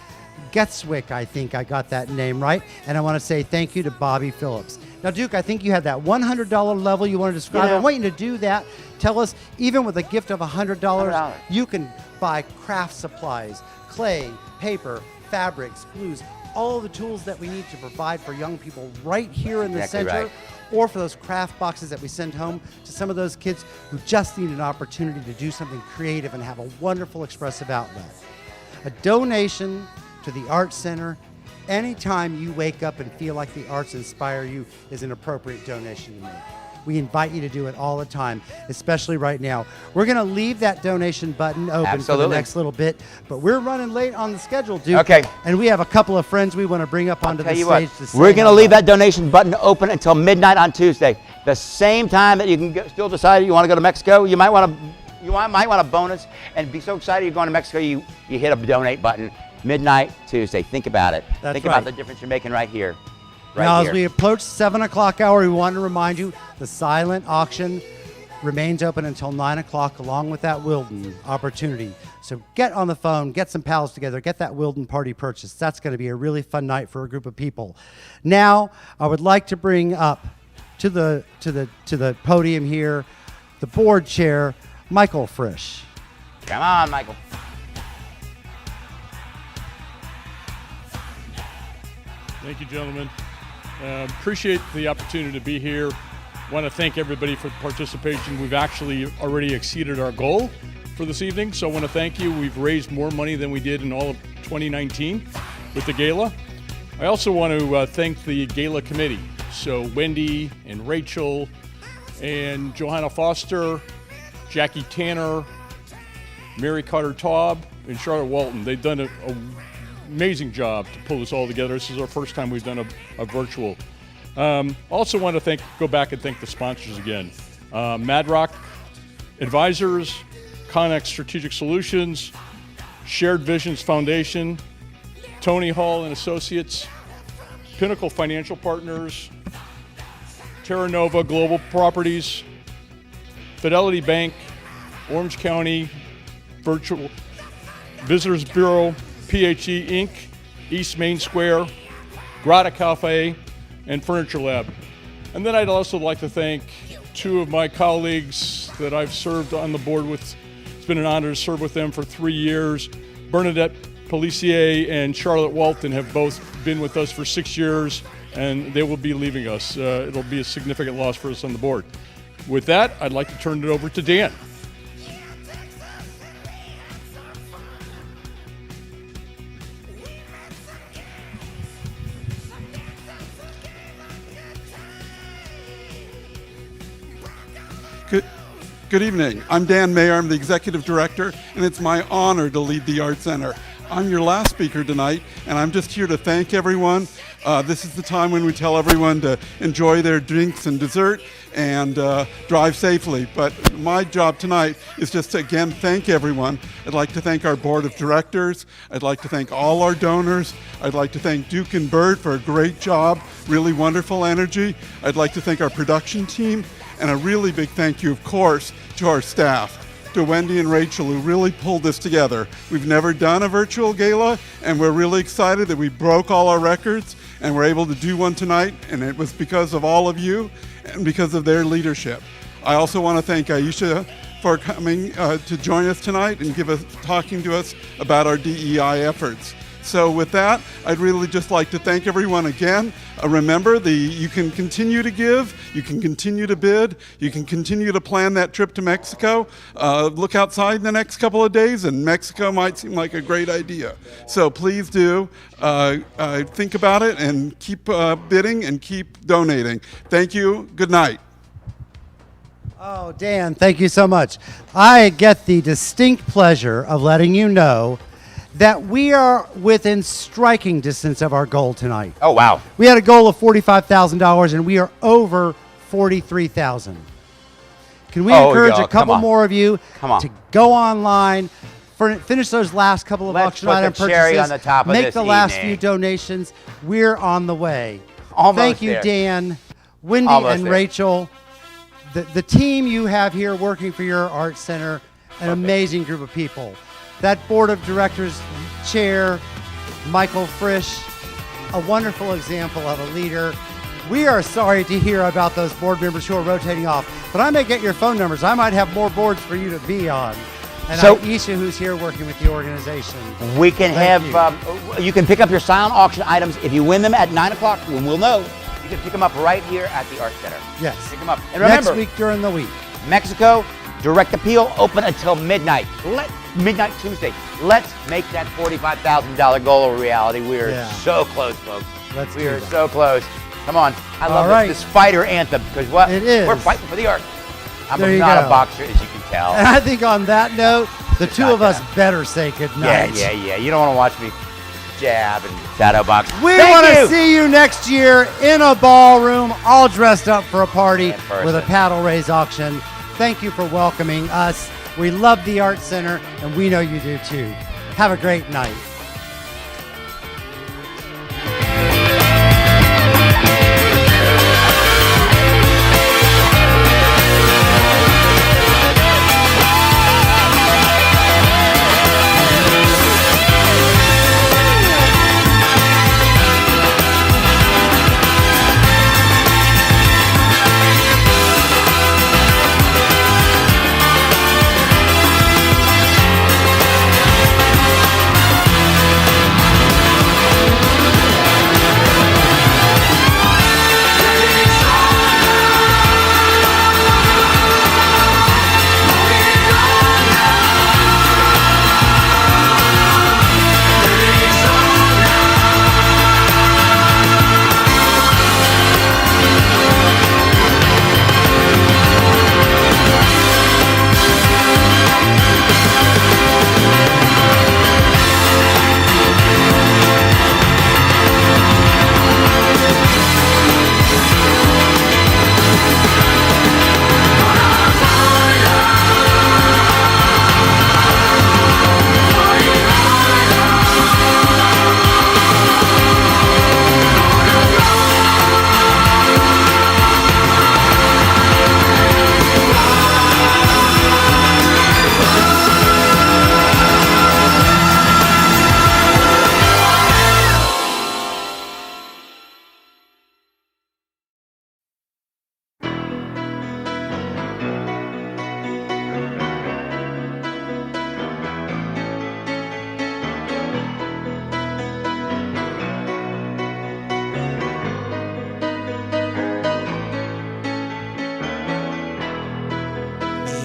Getzwick, I think I got that name right. And I want to say thank you to Bobby Phillips. Now, Duke, I think you had that $100 level you want to describe. I want you to do that. Tell us, even with a gift of $100, you can buy craft supplies, clay, paper, fabrics, glues, all the tools that we need to provide for young people right here in the center. Right. Or for those craft boxes that we send home to some of those kids who just need an opportunity to do something creative and have a wonderful expressive outlet. A donation to the Arts Center anytime you wake up and feel like the arts inspire you is an appropriate donation to make. We invite you to do it all the time, especially right now. We're going to leave that donation button open for the next little bit, but we're running late on the schedule, Duke. Okay. And we have a couple of friends we want to bring up onto the stage to say we're going to leave that donation button open until midnight on Tuesday. The same time that you can still decide you want to go to Mexico. You might want a bonus and be so excited you're going to Mexico, you hit a donate button. Midnight Tuesday. Think about it. Think about the difference you're making right here. Now, as we approach 7 o'clock hour, we want to remind you the silent auction remains open until 9 o'clock along with that Wilden opportunity. So get on the phone, get some pals together, get that Wilden party purchased. That's going to be a really fun night for a group of people. Now, I would like to bring up to the podium here the board chair, Michael Frisch. Come on, Michael. Thank you, gentlemen. Appreciate the opportunity to be here. Want to thank everybody for the participation. We've actually already exceeded our goal for this evening, so I want to thank you. We've raised more money than we did in all of 2019 with the gala. I also want to thank the gala committee. So Wendy and Rachel and Johanna Foster, Jackie Tanner, Mary Carter Taub, and Charlotte Walton. They've done an amazing job to pull this all together. This is our first time we've done a virtual. Also want to go back and thank the sponsors again. Mad Rock Advisors, Connex Strategic Solutions, Shared Visions Foundation, Tony Hall and Associates, Pinnacle Financial Partners, Terra Nova Global Properties, Fidelity Bank, Orange County Virtual Visitors Bureau, PHE Inc., East Main Square, Grata Cafe, and Furniture Lab. And then I'd also like to thank two of my colleagues that I've served on the board with. It's been an honor to serve with them for 3 years. Bernadette Policier and Charlotte Walton have both been with us for 6 years, and they will be leaving us. It'll be a significant loss for us on the board. With that, I'd like to turn it over to Dan. Good evening. I'm Dan Mayer. I'm the Executive Director, and it's my honor to lead the Art Center. I'm your last speaker tonight, and I'm just here to thank everyone. This is the time when we tell everyone to enjoy their drinks and dessert and drive safely. But my job tonight is just to, again, thank everyone. I'd like to thank our board of directors. I'd like to thank all our donors. I'd like to thank Duke and Bird for a great job, really wonderful energy. I'd like to thank our production team. And a really big thank you, of course, to our staff, to Wendy and Rachel, who really pulled this together. We've never done a virtual gala, and we're really excited that we broke all our records, and we're able to do one tonight, and it was because of all of you and because of their leadership. I also want to thank Aisha for coming to join us tonight and talking to us about our DEI efforts. So with that, I'd really just like to thank everyone again. Remember, you can continue to give, you can continue to bid, you can continue to plan that trip to Mexico. Look outside in the next couple of days, and Mexico might seem like a great idea. So please do think about it and keep bidding and keep donating. Thank you. Good night. Oh, Dan, thank you so much. I get the distinct pleasure of letting you know that we are within striking distance of our goal tonight. Oh, wow. We had a goal of $45,000, and we are over $43,000. Can we Oh, encourage yeah, a couple come on. more of you Come on. to go online, finish those last couple of Let's auction put the item cherry purchases, on the top of make this the last evening. few donations. We're on the way. Almost Thank you, there. Dan, Wendy, Almost and there. Rachel. The team you have here working for your art center, an amazing group of people. That board of directors chair, Michael Frisch, a wonderful example of a leader. We are sorry to hear about those board members who are rotating off, but I may get your phone numbers. I might have more boards for you to be on. And So- Aisha, who's here working with the organization. We can Thank have, you can pick up your silent auction items. If you win them at 9 o'clock, when we'll know, you can pick them up right here at the Art Center. Yes. Pick them up. And remember, Next week during the week. Mexico, direct appeal, open until midnight. Midnight Tuesday. Let's make that $45,000 goal a reality. We are Yeah. so close, folks. Let's we do are that. so close. Come on. I All love right. this fighter anthem because what? It is. We're fighting for the art. I'm There you not go. a boxer, as you can tell. And I think on that note, the two not of us that. better say goodnight. Yeah. You don't want to watch me jab and shadow box. We Thank want to you. see you next year in a ballroom, all dressed up for a party person. with a paddle raise auction. Thank you for welcoming us. We love the Art Center, and we know you do too. Have a great night.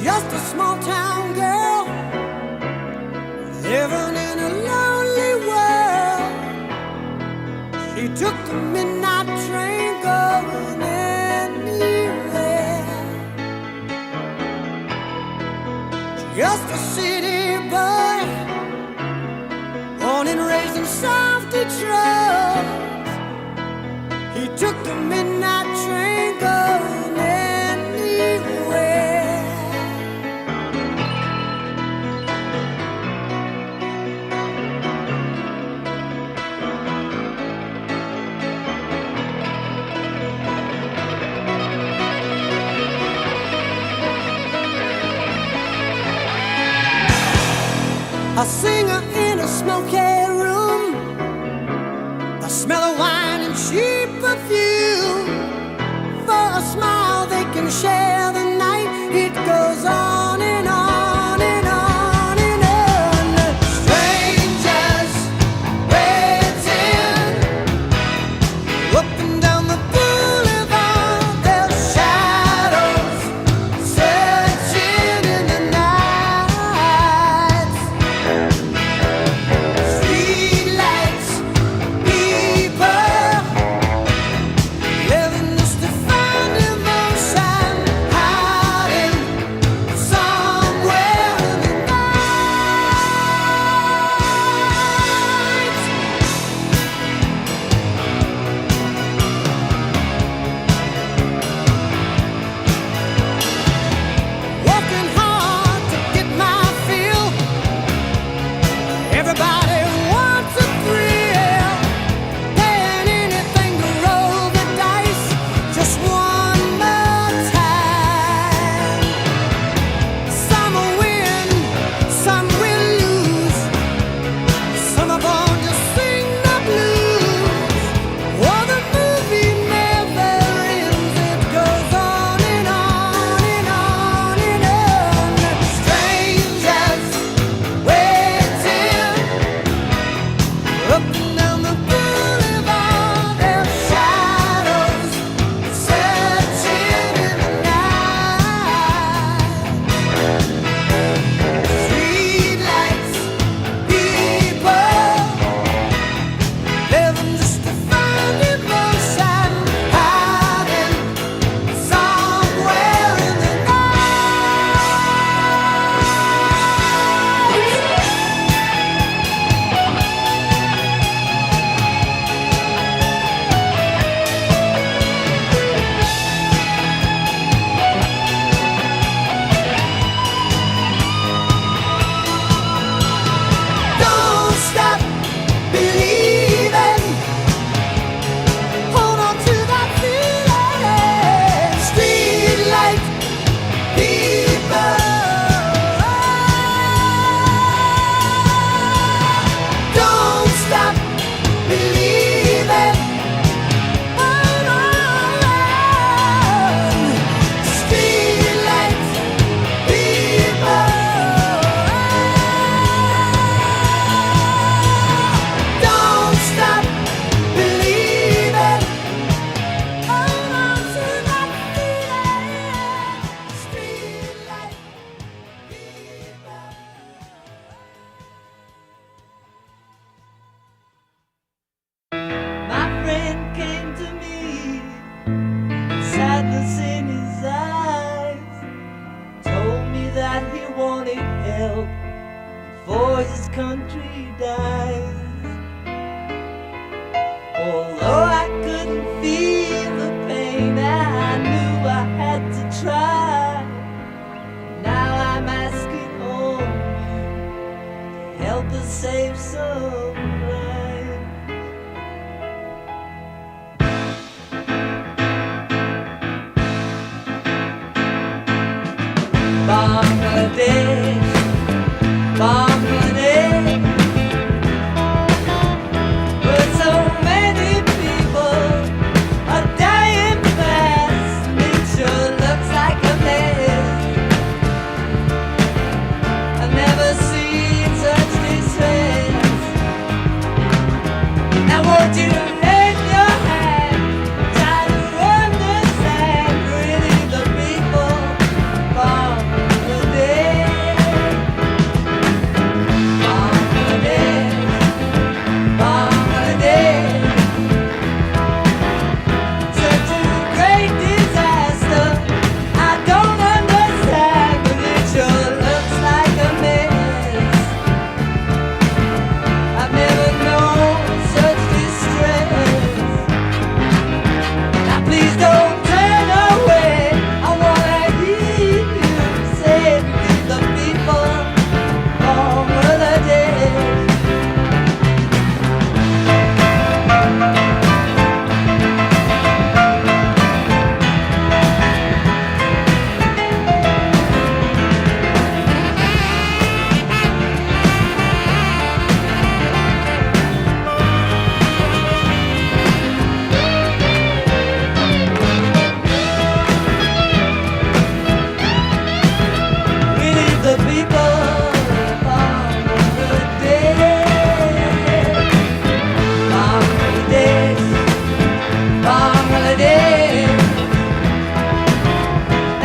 Just a small town girl living in a lonely world. She took the midnight train going anywhere. Just a city boy, born and raised in South Detroit. He took the midnight train going anywhere. A singer in a smoky room, the smell of wine and cheap perfume. For a smile they can share the night. It goes on and on and on and on. Strangers waiting up and down the boulevard. Their shadows searching in the night. Streetlights, people living just to find emotion. his country dies. Although I couldn't feel the pain, I knew I had to try. Now I'm asking all of you to help us save some lives.